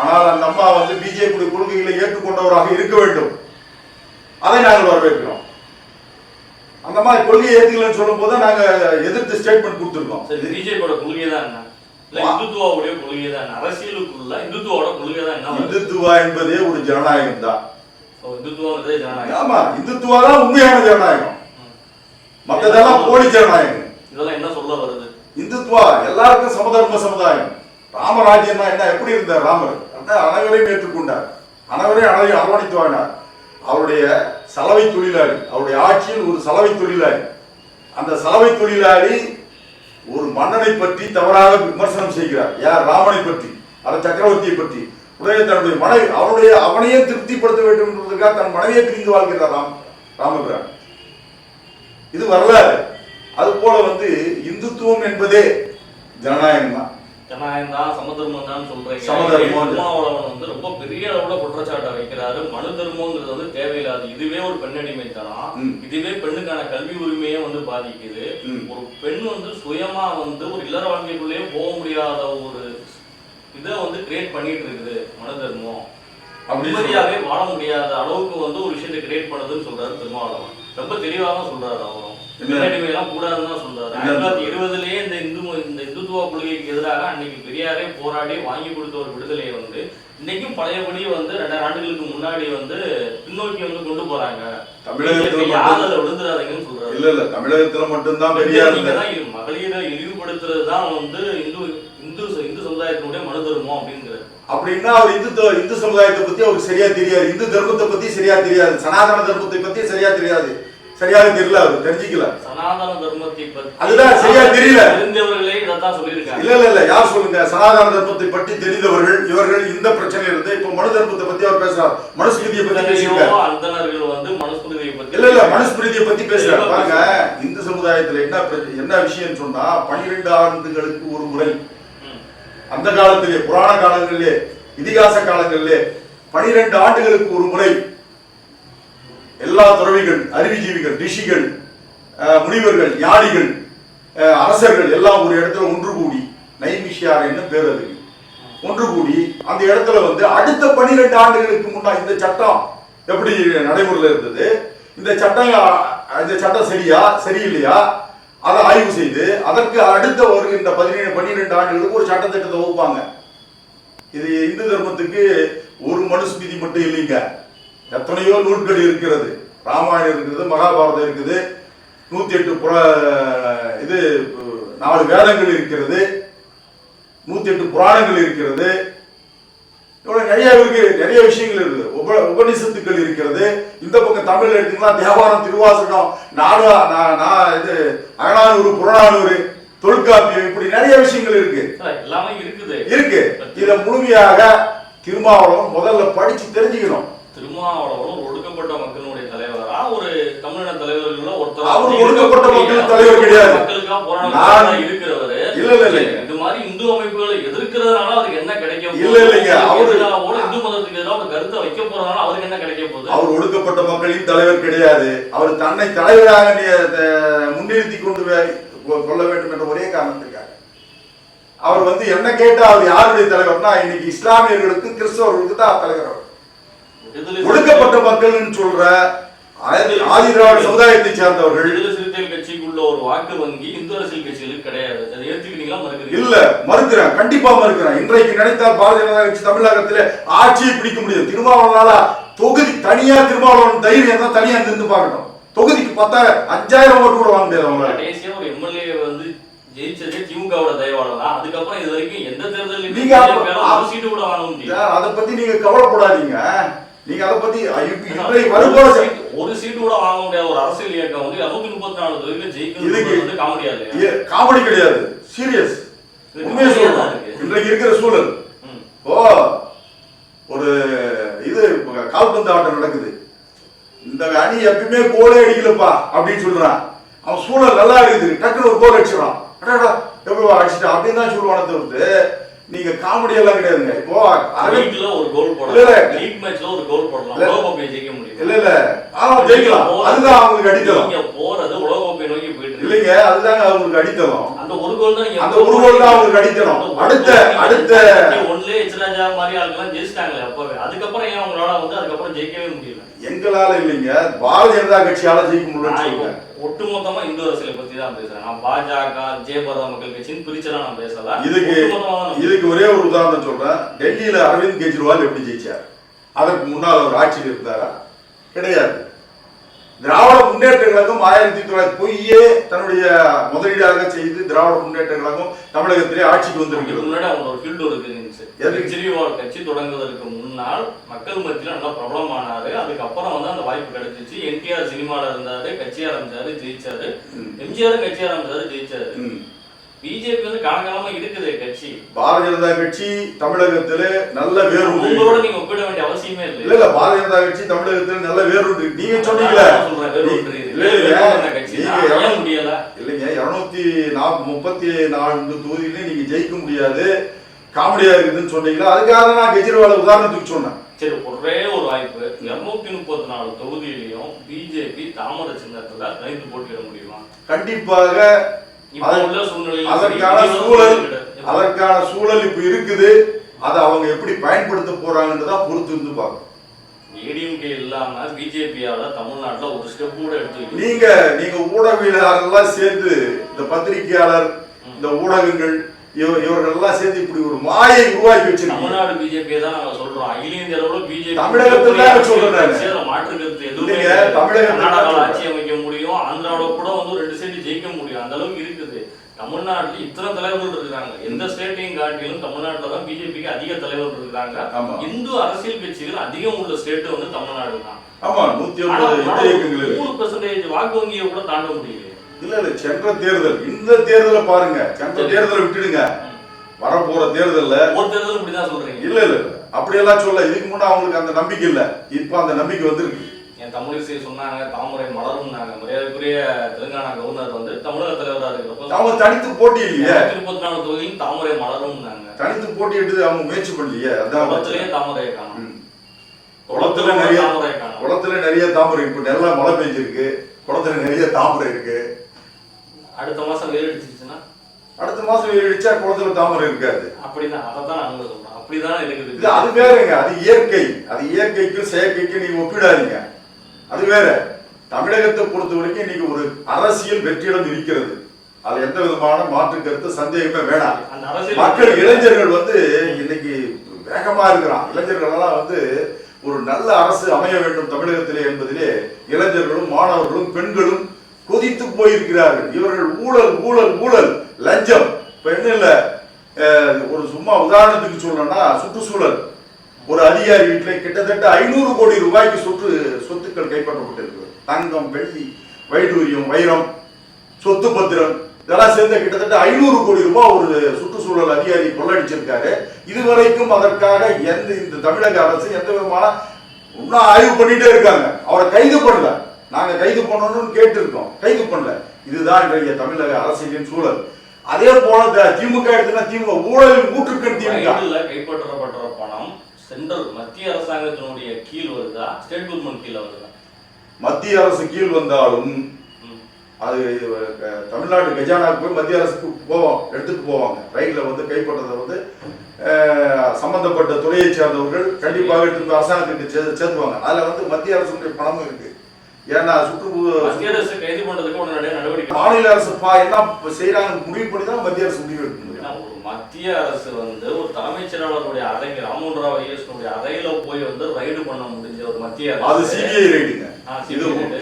ஆனால் அந்த அம்மா வந்து பிஜேபி கொள்கைகளை ஏற்றுக்கொண்டவராக இருக்க வேண்டும். அதை நாங்கள் வரவேற்கிறோம். அந்த மாதிரி கொள்கையை ஏற்றுக்கலன்னு சொல்லும் போது நாங்க எதிர்த்து ஸ்டேட்மெண்ட் கொடுத்துருக்கோம். பிஜேபியோட கொள்கை தான் என்ன? இந்துத்துவாவுடைய கொள்கை தான் அரசியலுக்குள்ள இந்துத்துவோட கொள்கை தான் என்ன? இந்துத்துவா என்பதே ஒரு ஜனநாயகம் தான். இந்துத்துவா ஜனநாயகம். ஆமா, இந்துத்துவா தான் உண்மையான ஜனநாயகம். மற்றதெல்லாம் போலி ஜனநாயகம். இதெல்லாம் என்ன சொல்ல வருது? இந்துத்துவா எல்லாருக்கும் சமதர்ம சமுதாயம். ராமராஜ்யம் என்ன எப்படி இருந்தார்? ராமர் அனைவரையும் ஏற்றுக்கொண்டார், அனைவரையும் அரவணைத்து வாழ்ந்தார். அவருடைய சலவை தொழிலாளி, அவருடைய ஆட்சியில் ஒரு சலவை தொழிலாளி. அந்த சலவை தொழிலாளி ஒரு மன்னனை பற்றி தவறாக விமர்சனம் செய்கிறார். யார்? ராமனை பற்றி, அந்த சக்கரவர்த்தியை பற்றி. உடனே தன்னுடைய மனைவி அவனையே திருப்திப்படுத்த வேண்டும் என்பதற்காக தன் மனைவியை பிரிந்து வாழ்கிறார் ராமபிரான். இது வரலாறு. அது போல வந்து இந்துத்துவம் என்பதே ஜனநாயகம் தான். ஜனநாயகம் தான், சமதர்மம் தான் சொல்றீங்க. திருமாவளவன் வந்து ரொம்ப பெரிய அளவுல குற்றச்சாட்டை வைக்கிறாரு. மனு தர்மங்கிறது வந்து தேவையில்லாது. இதுவே ஒரு பெண்ணடிமைத்தனம். இதுவே பெண்ணுக்கான கல்வி உரிமையே வந்து பாதிக்குது. ஒரு பெண் வந்து சுயமா வந்து ஒரு இல்லற வாழ்க்கைக்குள்ளேயே போக முடியாத ஒரு இதை வந்து கிரியேட் பண்ணிட்டு இருக்குது மனு தர்மம். நிம்மதியாவே வாழ முடியாத அளவுக்கு வந்து ஒரு விஷயத்தை கிரியேட் பண்ணுதுன்னு சொல்றாரு திருமாவளவன். ரொம்ப தெளிவாக தான் சொல்றாரு. அவரும் பெண்ணடிமையெல்லாம் கூடாதுன்னு தான் சொல்றாரு. 1920லயே இந்த இந்துத்துவ கொள்கைக்கு எதிராக அன்னைக்கு பெரியாரே போராடி வாங்கி கொடுத்த ஒரு விடுதலையை வந்து இன்னைக்கும் பழையபடி வந்து 2000 ஆண்டுகளுக்கு முன்னாடி வந்து பின்னோக்கி வந்து கொண்டு போறாங்க. தமிழகத்துல விழுந்துடாதீங்கன்னு சொல்றாரு. இல்ல தமிழகத்துல மட்டும்தான் பெரியார் மகளிரை இழிவுபடுத்துறதுதான் வந்து இந்து சமுதாயத்தினுடைய மனு தர்மம் அப்படிங்கிறது. அப்படின்னா அவர் இந்து சமுதாயத்தை பத்தி அவருக்கு சரியா தெரியாது, இந்து தர்மத்தை பத்தி சரியா தெரியாது, சனாதன தர்மத்தை பத்தி சரியா தெரியாது, சரியாக தெரியல, அவர் தெரிஞ்சுக்கல. சனாதன தர்மத்தை பத்தி அதுதான் சரியா தெரியல. தெரிந்தவர்களே இதான் சொல்லியிருக்காங்க. இல்ல யார் சொல்லுங்க? சனாதன தர்மத்தை பற்றி தெரிந்தவர்கள் இவர்கள். இந்த பிரச்சனையில இருந்து இப்ப மனு தர்மத்தை பத்தி அவர் பேசுறார், மனுஸ்மிருதியை பத்தி பேசுறாரு. அந்தணர்கள் வந்து மனுஸ்மிருதியை பத்தி இல்ல மனுஸ்மிருதியை பத்தி பேசுறாரு. பாருங்க, இந்து சமுதாயத்துல என்ன விஷயம் சொன்னா 12 ஆண்டுகளுக்கு ஒரு முறை, அந்த காலத்திலே புராண காலங்களிலே இதிகாச காலங்களிலே 12 ஆண்டுகளுக்கு ஒரு முறை எல்லா துறவிகள், அறிவுஜீவிகள், ரிஷிகள், முனிவர்கள், ஞானிகள், அரசர்கள் எல்லாம் ஒரு இடத்துல ஒன்று கூடி, நைமிஷியார் என்ன பேர் அதுக்கு, ஒன்று கூடி அந்த இடத்துல வந்து அடுத்த 12 ஆண்டுகளுக்கு முன்னா இந்த சட்டம் எப்படி நடைமுறையில் இருந்தது, இந்த சட்டம் சரியா சரியில்லையா அதை ஆய்வு செய்து அதற்கு அடுத்த வருகின்ற 12 ஆண்டுகளுக்கு ஒரு சட்டத்திட்டத்தை வகுப்பாங்க. இது இந்து தர்மத்துக்கு ஒரு மனுஸ்மிருதி மட்டும் இல்லைங்க, எத்தனையோ நூல்கள் இருக்கிறது. ராமாயணம் இருக்குது, மகாபாரதம் இருக்குது, 108 இது 4 வேதங்கள் இருக்கிறது, 108 புராணங்கள் இருக்கிறது, நிறைய விஷயங்கள் இருக்குது. உபநிஷத்துக்கள் இருக்கிறது. இந்த பக்கம் தமிழ் எடுத்தீங்கன்னா தேவாரம், திருவாசகம், இது அகநானூறு, புறநானூறு, தொல்காப்பியம், இப்படி நிறைய விஷயங்கள் இருக்கு. எல்லாமே இருக்கு. இதை முழுமையாக திருமாவளவன் முதல்ல படிச்சு தெரிஞ்சுக்கணும். திருமாவளவன் ஒடுக்கப்பட்ட மக்களுடைய தலைவரா, ஒரு தமிழின தலைவர்கள ஒருத்தர். அவர் ஒடுக்கப்பட்ட மக்கள் தலைவர் கிடையாது, மக்களுக்காக போராட்டம் இருக்கிறவரு. இல்ல இது மாதிரி இந்து அமைப்புகளை எதிர்க்கிறதுனால அவருக்கு என்ன கிடைக்கும்? இல்லைங்க, அவரு இந்து மதத்துக்கு ஏதாவது ஒரு கருத்தை வைக்க போறதுனால அவருக்கு என்ன கிடைக்க போகுது? அவர் ஒடுக்கப்பட்ட மக்களின் தலைவர் கிடையாது. அவர் தன்னை தலைவராக முன்னிறுத்தி கொண்டு சொல்ல வேண்டும் என்ற ஒரே காரணத்திற்காக அவர் வந்து என்ன கேட்டா அவர் யாருடைய தலைவர்னா இன்னைக்கு இஸ்லாமியர்களுக்கு கிறிஸ்தவர்களுக்கு தான் தலைவர். ஒடுக்கப்பட்ட மக்கள் சொல்ற ஆதிதிராவிட சமுதாயத்தை சேர்ந்தவர்கள். சிறுத்தைகள் கட்சிக்குள்ள ஒரு வாக்கு வங்கி இந்து அரசியல் கட்சிகளுக்கு கிடையாது. அதை ஏற்றுக்கிறீங்களா? இல்ல, மறுக்கிறேன், கண்டிப்பா மறுக்கிறேன். இன்றைக்கு நினைத்தால் பாரதிய ஜனதா கட்சி தமிழகத்திலே ஆட்சியை பிடிக்க முடியும். திருமாவளவனால தொகுதி தனியா, திருமாவளவன் தைரியம் தான் தனியா இருந்து பார்க்கணும். தொகுதிக்கு 5000 ஓட்டு கூட வாங்க முடியாது. அவங்க கடைசியா ஒரு எம்எல்ஏ வந்து ஜெயிச்சதே திமுகவோட தயவால தான். அதுக்கப்புறம் இது வரைக்கும் எந்த தேர்தலிலும் நீங்க ஒரு சீட்டு கூட வாங்க முடியும். அதை பத்தி நீங்க கவலைப்படாதீங்க. நீங்க அதை பத்தி ஒரு சீட்டு கூட வாங்க முடியாத ஒரு அரசியல் இயக்கம் வந்து 234 தொகுதியில ஜெயிக்கிறது காமெடி கிடையாது, சீரியஸ். உண்மையை சொல்றேன். இன்றைக்கு இருக்கிற சூழல் ஒரு இது கால்பந்து ஆட்டம் நடக்குது, இந்த அணி எப்பயுமே கோலே அடிக்கலப்பா அப்படின்னு சொல்றான். அவன் சூழல் நல்லா இருக்குது, டக்குனு ஒரு கோல் அடிச்சிடறான். எவ்வளவு அடிச்சுட்டா அப்படின்னு தான் சொல்லுவானே தவிர்த்து நீங்க காமெடி எல்லாம் கிடையாதுங்க. இப்போ லீக்ல ஒரு கோல் போடலாம், லீக் மேட்ச்ல ஒரு கோல் போடலாம், உலக கோப்பையை ஜெயிக்க முடியும். இல்ல ஆமா ஜெயிக்கலாம், அதுதான் அவங்களுக்கு அடித்தளம். நீங்க போறது உலக கோப்பையை நோக்கி போயிட்டு இல்லைங்க, அதுதாங்க அவங்களுக்கு அடித்தளம். அந்த ஒரு கோல் தான் நீங்க அந்த ஒரு கோல் தான் அவங்களுக்கு அடித்தளம். அடுத்த ஒன்லே எச்ராஜா மாதிரி ஆளுங்கெல்லாம் ஜெயிச்சிட்டாங்களே அப்பவே, அதுக்கப்புறம் ஏன் அவங்களால வந்து அதுக்கப்புறம் ஜெயிக்கவே முடியல? எங்களால இல்லைங்க, பாரதிய ஜனதா கட்சியால ஜெயிக்க முடியல. ஒட்டுமொத்தமா இந்து அரசியலை பத்தி தான் பேசுறேன் நான். பாஜக, ஜெயபாரத மக்கள் கட்சின்னு பிரிச்செல்லாம் நான் பேசல. இதுக்கு ஒரே ஒரு உதாரணம் சொல்றேன். டெல்லியில அரவிந்த் கெஜ்ரிவால் எப்படி ஜெயிச்சார்? அதற்கு முன்னால் அவர் ஆட்சியில் இருந்தாரா? கிடையாது. திராவிட முன்னேற்ற கழகம் 1900 பொய்யே தன்னுடைய முதலீடாக செய்து திராவிட முன்னேற்ற கழகம் தமிழகத்திலே ஆட்சிக்கு வந்திருக்கிறது. முன்னாடி அவங்க ஒரு ஃபீல்டு இருக்கு. கெஜ்ரிவால் கட்சி தொடங்குவதற்கு முன்னால் மக்கள் மத்தியில நல்லா பிரபலமானாரு. அதுக்கப்புறம் வந்து அந்த வாய்ப்பு கிடைச்சிச்சு. என்டிஆர் சினிமால இருந்தாரு, கட்சி ஆரம்பிச்சாரு, ஜெயிச்சாரு. எம்ஜிஆர் கட்சி ஆரம்பிச்சாரு, ஜெயிச்சாரு. பிஜேபி வந்து காலகாலமா இருக்குது கட்சி. பாரதிய ஜனதா கட்சி தமிழகத்திலே நல்ல வேரூன்றி, உங்களோட நீங்க ஒப்பிட வேண்டிய அவசியமே இல்லை. இல்ல பாரதிய ஜனதா கட்சி தமிழகத்திலே நல்ல வேரூன்றி. நீங்க சொன்னீங்களே இல்லைங்க, 234 தொகுதியிலே நீங்க ஜெயிக்க முடியாது, காமெடியா இருக்குதுன்னு சொன்னீங்களா? அதுக்காக நான் கெஜ்ரிவால் உதாரணத்துக்கு சொன்னேன். சரி, ஒரே ஒரு வாய்ப்பு. 234 தொகுதியிலையும் பிஜேபி தாமரை சின்னத்துல தனித்து போட்டியிட முடியுமா? கண்டிப்பாக. அதற்கான சூழல் இப்ப இருக்குது. அதை அவங்க எப்படி பயன்படுத்த போறாங்கன்றதான் பொறுத்து இருந்து பார்க்கணும். ஏடிஎம்கே இல்லாம பிஜேபியால தமிழ்நாட்டுல ஒரு ஸ்டெப் கூட எடுத்து நீங்க ஊடகவியலாளர்கள் சேர்ந்து, இந்த பத்திரிகையாளர், இந்த ஊடகங்கள், இவர்கள் எல்லாம் சேர்ந்து இப்படி ஒரு மாயை உருவாக்கி வச்சிருக்காங்க. தமிழ்நாடு பிஜேபி தான் நாங்க சொல்றோம். அகில இந்திய அளவுல பிஜேபி தமிழகத்துல சொல்றேன். மாற்று கருத்து எதுவுமே. தமிழகத்துல ஆட்சி அமைக்க முடியும், ஆந்திராவோட கூட வந்து 2 சீட்டு ஜெயிக்க முடியும். அந்த அளவுக்கு இருக்குது. தமிழ்நாட்டுல இத்தனை தலைவர்கள் இருக்காங்க. எந்த ஸ்டேட்டையும் காட்டிலும் தமிழ்நாட்டுல தான் பிஜேபிக்கு அதிக தலைவர்கள் இருக்காங்க. இந்து அரசியல் கட்சிகள் அதிகம் உள்ள ஸ்டேட் வந்து தமிழ்நாடு தான். ஆமா, 150% வாக்கு வங்கியை கூட தாண்ட முடியல. இல்ல சென்ற தேர்தல், இந்த தேர்தலை பாருங்க. சென்ற தேர்தலை விட்டுடுங்க, வரப்போற தேர்தல்ல ஒரு தேர்தல் இப்படிதான் சொல்றீங்க. இல்ல அப்படியெல்லாம் சொல்ல. இதுக்கு முன்னாடி அவங்களுக்கு அந்த நம்பிக்கை இல்ல, இப்ப அந்த நம்பிக்கை வந்திருக்கு. என் தமிழிசை சொன்னாங்க தாமரை மலரும். மரியாதைக்குரிய தெலுங்கானா கவர்னர் வந்து தமிழக தலைவராக இருக்கிறப்ப அவங்க தனித்து போட்டி இல்லையே. 134 தொகுதியும் தாமரை மலரும். தனித்து போட்டி எடுத்து அவங்க முயற்சி பண்ணலையே. அதான் குளத்திலேயே தாமரையை காணும். குளத்துல நிறைய தாமரை. இப்ப நல்லா மழை பெஞ்சிருக்கு, குளத்துல நிறைய தாமரை இருக்கு. அடுத்த மாசம் வெயில் அடிச்சிச்சுன்னா, அடுத்த மாசம் வெயில் அடிச்சா குளத்துல தாமரை இருக்காது. அப்படிதான், அதான் நாங்க சொல்றோம். அப்படிதான் இருக்குது. அது வேறங்க, அது இயற்கை. அது இயற்கைக்கும் செயற்கைக்கும் நீங்க ஒப்பிடாதீங்க, அது வேற. தமிழகத்தை பொறுத்த வரைக்கும் இன்னைக்கு ஒரு அரசியல் வெற்றிடம் இருக்கிறது. அது எந்த விதமான மாற்று கருத்து சந்தேகமே வேணாம். மக்கள் இளைஞர்கள் வந்து இன்னைக்கு வேகமா இருக்கிறான். இளைஞர்கள் எல்லாம் வந்து ஒரு நல்ல அரசு அமைய வேண்டும் தமிழகத்திலே என்பதிலே இளைஞர்களும் மாணவர்களும் பெண்களும் கொதித்து போயிருக்கிறார்கள். இவர்கள் ஊழல் ஊழல் ஊழல் லஞ்சம். இப்ப என்ன இல்ல, ஒரு சும்மா உதாரணத்துக்கு சொல்லணும்னா, சுற்றுச்சூழல் ஒரு அதிகாரி வீட்டில் கிட்டத்தட்ட 500 கோடி ரூபாய்க்கு சொத்துக்கள் கைப்பற்றப்பட்டிருக்கு. தங்கம், வெள்ளி, வைடூரியம், வைரம், சொத்து பத்திரம் இதெல்லாம் சேர்ந்த கிட்டத்தட்ட 500 கோடி ரூபாய் ஒரு சுற்றுச்சூழல் அதிகாரி கொள்ளடிச்சிருக்காரு. இதுவரைக்கும் அதற்காக இந்த தமிழக அரசு எந்த விதமான இன்னும் ஆய்வு பண்ணிட்டே இருக்காங்க. அவரை கைது பண்ணல. நாங்க கைது பண்ணணும்னு கேட்டு இருக்கோம், கைது பண்ணல. இதுதான் இன்றைய தமிழக அரசியலின் சூழல். அதே போல திமுக எடுத்துனா திமுக ஊழலில் ஊற்றுக்கண். திமுக கைப்பற்றப்பட்ட பணம் சென்ட்ரல் மத்திய அரசாங்கத்தினுடைய கீழ் வருதா, ஸ்டேட் கவர்மெண்ட் கீழ வருதா? மத்திய அரசு கீழ் வந்தாலும் அது தமிழ்நாடு கஜானாவுக்கு போய் மத்திய அரசுக்கு எடுத்துட்டு போவாங்க. ரயில்ல வந்து கைப்பற்றதை வந்து சம்பந்தப்பட்ட துறையை சேர்ந்தவர்கள் கண்டிப்பாக எடுத்து அரசாங்கத்துக்கு சேர்த்துவாங்க. அதுல வந்து மத்திய அரசுடைய பணமும் இருக்கு. ஏன்னா மத்திய அரசு கைது பண்றதுக்கு உடனடியாக நடவடிக்கை மாநில அரசு என்ன செய்யறாங்க முடிவு பண்ணி தான் மத்திய அரசு முடிவு எடுக்க முடியும். மத்திய அரசு வந்து ஒரு தலைமைச் செயலாளருடைய அறை, ராமன் ராவ் ஐஎஸ்னுடைய அறையில போய் வந்து ரைடு பண்ண முடிஞ்ச ஒரு மத்திய அரசு. அது சிபிஐ ரைடுங்க.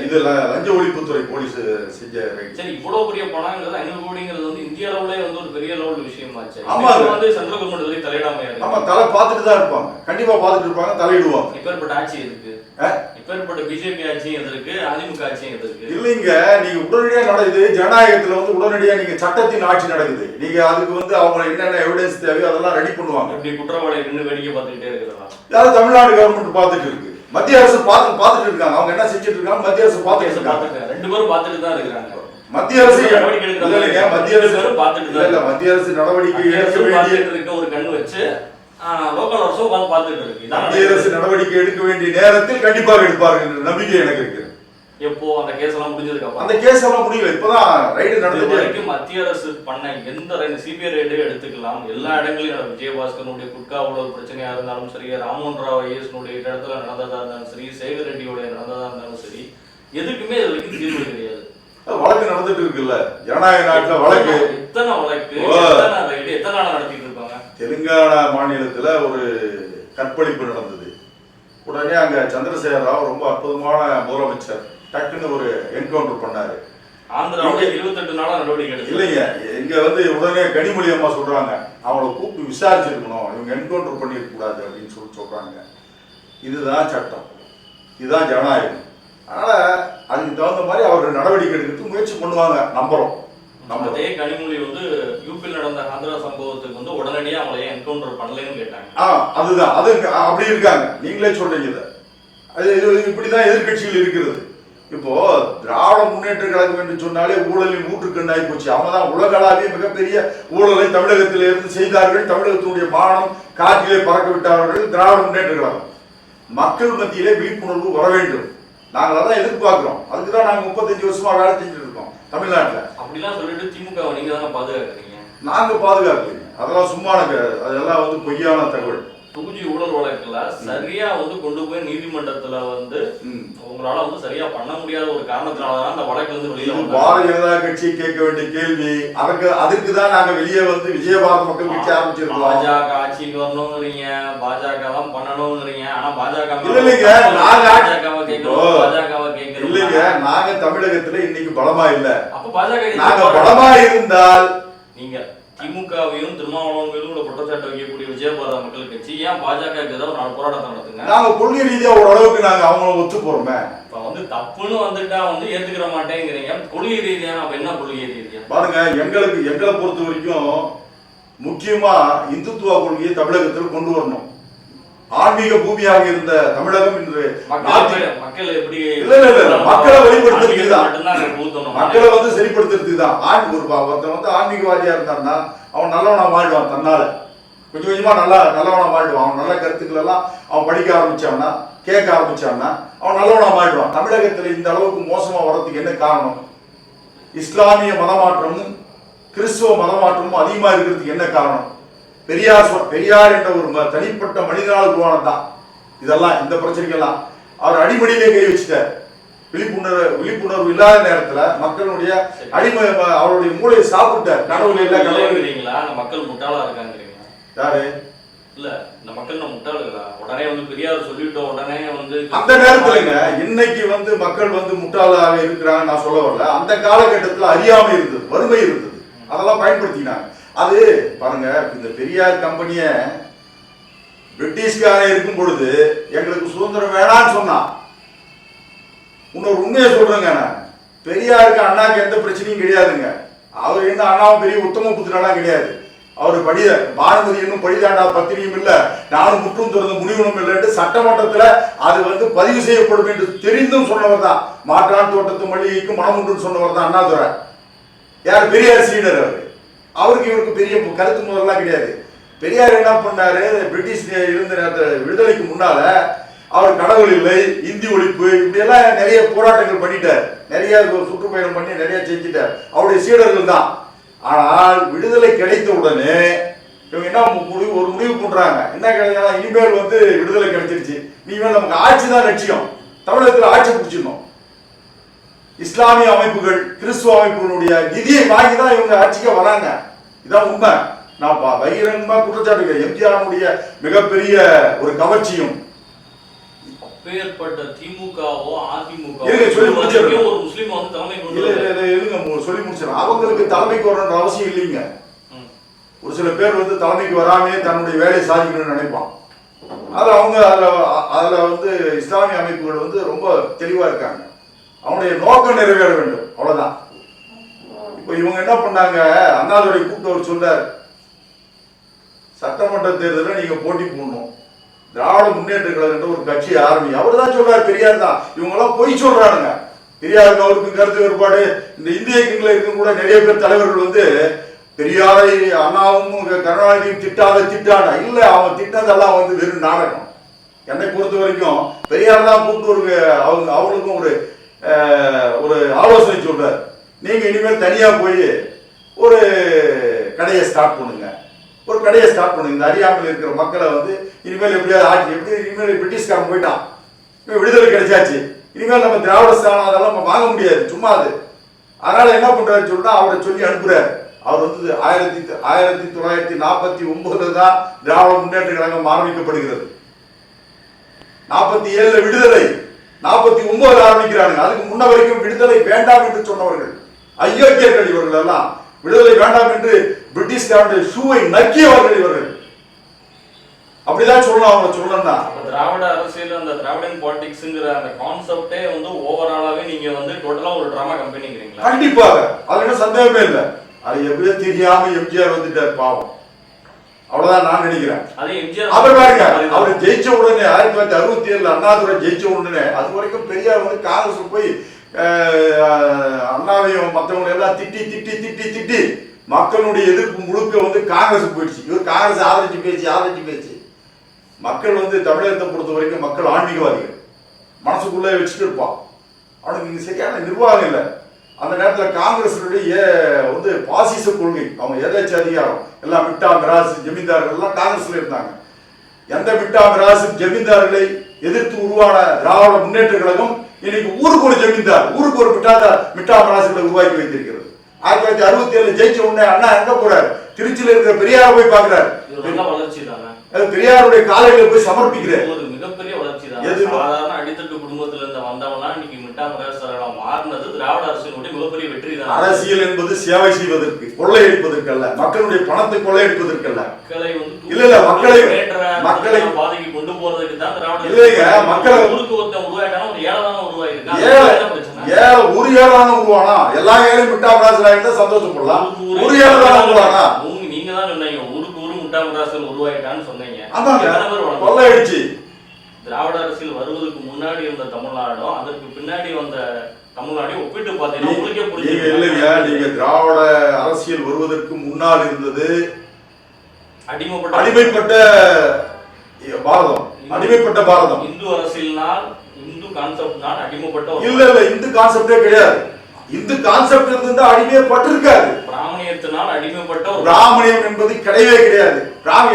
இது லஞ்ச ஒழிப்புத்துறை போலீஸ் செஞ்ச ரைடு. சரி, இவ்வளவு பெரிய பணங்கிறது 500 கோடிங்கிறது வந்து இந்திய அளவுல வந்து ஒரு பெரிய லெவல் விஷயமாச்சு. ஆமா, வந்து சென்ட்ரல் கவர்மெண்ட் வரை தலையிடாம இருக்கு. ஆமா, தலை பார்த்துட்டு தான் இருப்பாங்க. கண்டிப்பா பார்த்துட்டு இருப்பாங்க, தலையிடுவாங்க. இப்பேற்பட்ட ஆட்சி இருக்கு. இப்பேற்பட்ட பிஜேபி ஆட்சியும் எதிர்க்கு, அதிமுக ஆட்சியும் எதிர்க்கு. இல்லைங்க, நீங்க உடனடியா நடக்குது. ஜனநாயகத்துல வந்து உடனடியா நீங்க சட்டத்தின் ஆட்சி நடக்குது. நீங்க அதுக்கு வந்து அவங்க என்னென்ன எவிடன்ஸ் தேவையோ அதெல்லாம் ரெடி பண்ணுவாங்க. இப்படி குற்றவாளி நின்று வேடிக்கை பார்த்துக்கிட்டே இருக்கிறதா? யாரும் தமிழ்நாடு கவர்மெண்ட் பார்த்துட்டு இருக்கு, மத்திய அரசு பார்த்துட்டு இருக்காங்க. அவங்க என்ன செஞ்சுட்டு இருக்காங்க, மத்திய அரசு பார்த்துட்டு இருக்காங்க. 2 பேரும் பார்த்துட்டு தான் இருக்கிறாங்க. மத்திய அரசு நடவடிக்கை எடுக்கிற மத்திய அரசு பார்த்துட்டு இல்ல மத்திய அரசு நடவடிக்கை எடுக்க வேண்டிய இருக்க ஒரு கண்ணு வச்சு லோக்கல் அரசும் உட்கார்ந்து பார்த்துட்டு இருக்கு. மத்திய அரசு நடவடிக்கை எடுக்க வேண்டிய நேரத்தில் கண்டிப்பாக எடுப்பார்கள் என்ற நம்பிக்கை எனக்கு இருக்கு. எப்போ அந்த கேஸ் எல்லாம் முடிஞ்சதுக்கு அப்புறம்? அந்த கேஸ் எல்லாம் முடியல, இப்பதான் ரைடு நடந்தது. வரைக்கும் மத்திய அரசு பண்ண எந்த சிபிஐ ரைடு எடுத்துக்கலாம், எல்லா இடங்களையும் விஜயபாஸ்கருடைய குட்கா ஊழல் பிரச்சனையா இருந்தாலும் சரி, ராமோகன் ராவ் ஐஏஎஸ்னுடைய இடத்துல நடந்ததா இருந்தாலும் சரி, சேகர் ரெட்டியோட நடந்ததா இருந்தாலும் சரி, எதுக்குமே இது வரைக்கும் தீர்வு கிடையாது. வழக்கு நடந்துட்டு இருக்குல்ல, ஜனநாயக நாட்டுல வழக்கு எத்தனை வழக்கு எத்தனை ரைடு எத்தனை நாள் நடத்திட்டு இருப்பாங்க. தெலுங்கானா மாநிலத்துல ஒரு கற்பழிப்பு நடந்தது. உடனே அங்க சந்திரசேகர ராவ் ரொம்ப அற்புதமான முதலமைச்சர் டக்குன்னு ஒரு என்கவுண்டர் பண்ணாரு. ஆந்திராவுல 28 நாளா நடவடிக்கை எடுத்து இல்லைங்க, இங்க வந்து உடனே கனிமொழி அம்மா சொல்றாங்க அவங்கள கூப்பிட்டு விசாரிச்சிருக்கணும், இவங்க என்கவுண்டர் பண்ணிருக்க கூடாது அப்படின்னு சொல்றாங்க. இதுதான் சட்டம், இதுதான் ஜனநாயகம். அதனால அதுக்கு தகுந்த மாதிரி அவர் நடவடிக்கை எடுக்கிறதுக்கு முயற்சி பண்ணுவாங்க, நம்புறோம். அதே கனிமொழி வந்து யூபியில் நடந்த ஆந்திரா சம்பவத்துக்கு வந்து உடனடியாக அவங்களே என்கவுண்டர் பண்ணலன்னு கேட்டாங்க. அதுதான் அது அப்படி இருக்காங்க, நீங்களே சொல்றீங்க. அது இப்படிதான் எதிர்கட்சிகள் இருக்கிறது. இப்போ திராவிட முன்னேற்ற கழகம் என்று சொன்னாலே ஊழலின் நூற்றுக்கண்ணாய் போச்சு. அவங்க தான் உலகளாவிய மிகப்பெரிய ஊழலை தமிழகத்தில் இருந்து செய்தார்கள். தமிழகத்தினுடைய மானம் காற்றிலே பறக்க விட்டார்கள் திராவிட முன்னேற்ற கழகம். மக்கள் மத்தியிலே விழிப்புணர்வு வர வேண்டும். நாங்கள் அதான் எதிர்பார்க்கிறோம். அதுக்குதான் நாங்க 35 வருஷமா வேலை செஞ்சுட்டு இருக்கோம் தமிழ்நாட்டில். அப்படிலாம் சொல்லிட்டு திமுக நீங்க தானே பாதுகாக்கிறீங்க. நாங்க பாதுகாக்கலைங்க, அதெல்லாம் சும்மா அதெல்லாம் வந்து பொய்யான தகவல். 2G ஊழல் வழக்குல சரியா வந்து கொண்டு போய் நீதிமன்றத்துல வந்து உங்களால வந்து சரியா பண்ண முடியாத ஒரு காரணத்தினாலதான் அந்த வழக்குல இருந்து வெளியே பாரதிய ஜனதா கட்சி கேட்க வேண்டிய கேள்வி. அதுக்கு தான் நாங்க வெளியே வந்து விஜயபாரத மக்கள் கட்சி ஆரம்பிச்சிருக்கோம். பாஜக ஆட்சிக்கு வரணும்ங்கிறீங்க, பாஜக தான் பண்ணணும்ங்கிறீங்க. ஆனா பாஜக இல்லைங்க, பாஜகவை கேட்கிறோம் இல்லைங்க, நாங்க தமிழகத்துல இன்னைக்கு பலமா இல்ல. அப்ப பாஜக நாங்க பலமா இருந்தால் நீங்க திமுகவையும் திருமாவளவன் குற்றச்சாட்டு வைக்கக்கூடிய விஜயபாரத மக்கள் கட்சி ஏன் பாஜக ஏதாவது நாலு போராட்டத்தை நடத்துங்க. நாங்க கொள்கை ரீதியா ஓரளவுக்கு நாங்க அவங்கள ஒத்து போறோமே. இப்ப வந்து தப்புன்னு வந்துட்டா வந்து ஏத்துக்கிற மாட்டேங்கிறீங்க. கொள்கை ரீதியா நம்ம என்ன கொள்கை ரீதியா பாருங்க, எங்களை பொறுத்த வரைக்கும் முக்கியமா இந்துத்துவ கொள்கையை தமிழகத்தில் கொண்டு வரணும். ஆன்மீக பூமியாக இருந்த தமிழகம் இன்று மக்கள் எப்படி மக்களை வெளிப்படுத்துறதுதான், மக்களை வந்து சரிப்படுத்துறதுதான். ஒருத்தன் வந்து ஆன்மீகவாதியா இருந்தான்னா அவன் நல்லவனா மாறிடுவான். தன்னால கொஞ்சம் கொஞ்சமா நல்லவனா மாறிடுவான். அவன் நல்ல கருத்துக்கள் எல்லாம் அவன் படிக்க ஆரம்பிச்சான்னா, கேட்க ஆரம்பிச்சான்னா அவன் நல்லவனா மாறிடுவான். தமிழகத்துல இந்த அளவுக்கு மோசமா வர்றதுக்கு என்ன காரணம்? இஸ்லாமிய மதமாற்றமும் கிறிஸ்துவ மதமாற்றமும் அதிகமா இருக்கிறதுக்கு என்ன காரணம்? பெரியார் என்ற ஒரு தனிப்பட்ட மனிதனால் உருவானதான் இதெல்லாம். இந்த பிரச்சனைகள்லாம் அவர் அடிமடியிலே கை வச்சுட்டார். விழிப்புணர்வு இல்லாத நேரத்துல மக்களுடைய அடிமை அவருடைய மூளையை சாப்பிட்டார். கடவுள் இல்ல கடவுள்ங்களா? மக்கள் முட்டாளா இருக்காங்கிறீங்க. யாரு இல்ல இந்த மக்கள் முட்டாளுங்களா? உடனே வந்து பெரியார் சொல்லிட்ட உடனே வந்து அந்த நேரத்துலங்க இன்னைக்கு வந்து மக்கள் வந்து முட்டாளாக இருக்கிறாங்க நான் சொல்ல வரல. அந்த காலகட்டத்தில் அறியாமை இருந்தது, வறுமை இருந்தது, அதெல்லாம் பயன்படுத்தினாங்க. அது பாருங்க, இந்த பெரியார் கம்பெனிய பிரிட்டிஷ்காரன் இருக்கும் பொழுது எங்களுக்கு சுதந்திரம் வேணான்னு சொன்னான். இன்னொரு உண்மையை சொல்றேங்க, பெரியாருக்கு அண்ணாக்கு எந்த பிரச்சனையும் கிடையாதுங்க. அவர் என்ன அண்ணாவும் பெரிய உத்தம புத்திரனா கிடையாது. அவர் பானுமதி இன்னும் படிதாண்டா பத்திரியும் இல்ல, நானும் முற்றும் திறந்த முடிவுனும் இல்லைன்னு சட்டமன்றத்துல அது வந்து பதிவு செய்யப்படும் என்று தெரிந்தும் சொன்னவர் தான். மாற்றான் தோட்டத்து மல்லிகைக்கு மனம் உண்டு சொன்னவர் தான் அண்ணாதுரை. யார்? பெரியார் சீடர். அவருக்கு இவருக்கு பெரிய கருத்து முதல்லாம் கிடையாது. பெரியார் என்ன பண்ணாரு, பிரிட்டிஷ் இருந்த நேரத்தில் விடுதலைக்கு முன்னால அவர் கடவுள் இல்லை, இந்தி ஒழிப்பு, இப்படி எல்லாம் நிறைய போராட்டங்கள் பண்ணிட்டார். நிறைய சுற்றுப்பயணம் பண்ணி நிறைய செஞ்சுட்டார். அவருடைய சீடர்கள் தான். ஆனால் விடுதலை கிடைத்த உடனே இவங்க என்ன ஒரு முடிவு பண்றாங்க, என்ன கிடையாது, இனிமேல் வந்து விடுதலை கிடைச்சிருச்சு, இனிமேல் நமக்கு ஆட்சி தான் லட்சியம், தமிழகத்தில் ஆட்சி பிடிச்சிடணும். இஸ்லாமிய அமைப்புகள் கிறிஸ்துவ அமைப்புகளுடைய நிதியை வாங்கி தான் இவங்க ஆட்சிக்கு வராங்க. இதான் உண்மை. நான் பகிரங்கமா குற்றச்சாட்டு. எம்ஜிஆருடைய மிகப்பெரிய ஒரு கவர்ச்சியும் திமுகவோ அதிமுக சொல்லி முடிச்சிருக்கோம். ஒரு முஸ்லீம் வந்து தலைமை சொல்லி முடிச்சிடும். அவங்களுக்கு தலைமைக்கு வரணுன்ற அவசியம் இல்லைங்க. ஒரு சில பேர் வந்து தலைமைக்கு வராமே தன்னுடைய வேலையை சாதிக்கணும்னு நினைப்பான். அது அவங்க அதுல வந்து இஸ்லாமிய அமைப்புகள் வந்து ரொம்ப தெளிவா இருக்காங்க. அவனுடைய நோக்கம் நிறைவேற வேண்டும், அவ்வளவுதான். இப்ப இவங்க என்ன பண்ணாங்க, அண்ணாதுரை கூப்பிட்டு அவர் சொல்றார், சட்டமன்ற தேர்தலில் நீங்க போட்டி போடணும், திராவிட முன்னேற்ற கழகம் ஒரு கட்சி ஆரம்பி. அவர் தான் சொல்றாரு, பெரியார் தான். இவங்க எல்லாம் பொய் சொல்றானுங்க. பெரியாருக்கு அவருக்கு கருத்து வேறுபாடு. இந்த இந்திய இயக்கங்களில் இருக்க கூட நிறைய பேர் தலைவர்கள் வந்து பெரியாரை அண்ணாவும் கருணாநிதியும் திட்டான இல்ல, அவங்க திட்டதெல்லாம் வந்து வெறும் நாடகம். என்னை பொறுத்த வரைக்கும் பெரியார் தான் கூப்பிட்டு ஒரு அவங்களுக்கும் ஒரு ஆலோசனை சொல்றாரு. நீங்க இனிமேல் தனியா போய் ஒரு கடையை ஸ்டார்ட் பண்ணுங்க, ஒரு கடையை ஸ்டார்ட் பண்ணுங்க. இந்த அறியாமல் இருக்கிற மக்களை வந்து இனிமேல் எப்படியாவது ஆட்சி, எப்படி இனிமேல் பிரிட்டிஷ்காரன் போயிட்டான், விடுதலை கிடைச்சாச்சு, இனிமேல் நம்ம திராவிட ஸ்தானம் அதெல்லாம் நம்ம வாங்க முடியாது சும்மா அது. அதனால என்ன பண்றாரு சொல்லிட்டு அவரை சொல்லி அனுப்புறாரு. அவர் வந்து 1949 தான் திராவிட முன்னேற்ற கழகம் ஆரம்பிக்கப்படுகிறது. 47 விடுதலை, 49 ஆரம்பிக்கிறாங்க. அதுக்கு முன்ன வரைக்கும் விடுதலை வேண்டாம் என்று சொன்னவர்கள் அயோக்கியர்கள் இவர்கள் எல்லாம். விடுதலை வேண்டாம் என்று பிரிட்டிஷ்காரனுடைய ஷூவை நக்கியவர்கள் இவர்கள். அப்படிதான் சொல்லலாம். அவங்க சொல்லணும்னா திராவிட அரசியல், அந்த திராவிடன் பாலிடிக்ஸ்ங்கிற அந்த கான்செப்டே வந்து ஓவராலாவே நீங்க வந்து டோட்டலா ஒரு டிராமா கம்பெனிங்கிறீங்களா? கண்டிப்பாக, அது என்ன சந்தேகமே இல்லை. அது எப்படியோ தெரியாம எம்ஜிஆர் வந்துட்டார் பாவம், அவ்வளவுதான் நான் நினைக்கிறேன். அவர் பாருங்க, அவர் ஜெயிச்ச உடனே 1967 அண்ணாதுரை ஜெயிச்ச உடனே அது வரைக்கும் பெரியார் வந்து காங்கிரஸ் போய் அண்ணாவையும் மற்றவங்களை எல்லாம் திட்டி திட்டி திட்டி திட்டி மக்களுடைய எதிர்ப்பு முழுக்க வந்து காங்கிரஸ் போயிடுச்சு. இவர் காங்கிரஸ் ஆதரிச்சு பேச்சு மக்கள் வந்து தமிழகத்தை பொறுத்த வரைக்கும் மக்கள் ஆன்மீகவாதிகள் மனசுக்குள்ளே வச்சுட்டு இருப்பான். அவனுக்கு இங்க சரியான நிர்வாகம் இல்லை. அந்த நேரத்தில் காங்கிரஸுடைய வந்து பாசிச கொள்கை, அவங்க எதாச்சு அதிகாரம் எல்லாம் மிட்டா மிராசு ஜமீன்தார்கள் எல்லாம் காங்கிரஸ்ல இருந்தாங்க. எந்த மிட்டா மிராசு ஜமீன்தார்களை எதிர்த்து உருவான திராவிட முன்னேற்ற கழகம் இன்னைக்கு ஊருக்கு ஒரு ஜமீன்தார், ஊருக்கு ஒரு மிட்டா மிராசுகளை உருவாக்கி வைத்திருக்கிறது. 1967 ஜெயிச்ச உடனே அண்ணா எங்க போறாரு? திருச்சியில இருக்கிற பெரியாரை போய் பாக்குறாரு. வளர்ச்சி தானே, பெரியாருடைய காலையில போய் சமர்ப்பிக்கிறார். ஒரு மிகப்பெரிய வளர்ச்சி தான். சாதாரண அடித்தட்டு குடும்பத்துல இருந்த வந்தவனா இன்னைக்கு மிட்டா மிராசுகளா மாறினது திராவிட அரசினுடைய மிகப்பெரிய வெற்றி தான். அரசியல் என்பது சேவை செய்வதற்கு, கொள்ளையடிப்பதற்கு அல்ல, மக்களுடைய பணத்தை கொள்ளையடிப்பதற்கு அல்ல. மக்களை இல்ல மக்களை பாதைக்கு கொண்டு போறதுக்கு தான் திராவிட. இல்லைங்க, மக்களை ஊருக்கு ஒருத்தன் உருவாயிட்டானா ஒரு ஏழதான உருவாயிருக்கான். ஒரு ஏழதான உருவானா எல்லா ஏழையும் மிட்டா மிராசுகளா இருந்தா சந்தோஷப்படலாம். ஒரு ஏழதான உருவானா நீங்க தான் சொன்னீங்க, ஊருக்கு ஊரு மிட்டா மிராசுகள் உருவாயிட்டான்னு சொன்னீங்க. கொள்ளையடிச்சு திராவிட அரசியல் வருவதற்கு முன்னாடி இருந்த தமிழ்நாடும் அதற்கு பின்னாடி வந்த தமிழ்நாடையும் ஒப்பிட்டு பார்த்தீங்கன்னா உங்களுக்கே புரியுது. இல்லைங்க, நீங்க திராவிட அரசியல் வருவதற்கு முன்னால் இருந்தது அடிமைப்பட்ட பாரதம், அடிமைப்பட்ட பாரதம். இந்து அரசியல்னால், இந்து கான்செப்ட்னால் அடிமைப்பட்ட இல்ல இந்து கான்செப்டே கிடையாது. இந்து கான்செப்ட் இருந்தா அடிமைப்பட்டு இருக்காது. பிராமணியத்தினால் அடிமைப்பட்ட பிராமணியம் என்பது கிடையவே கிடையாது.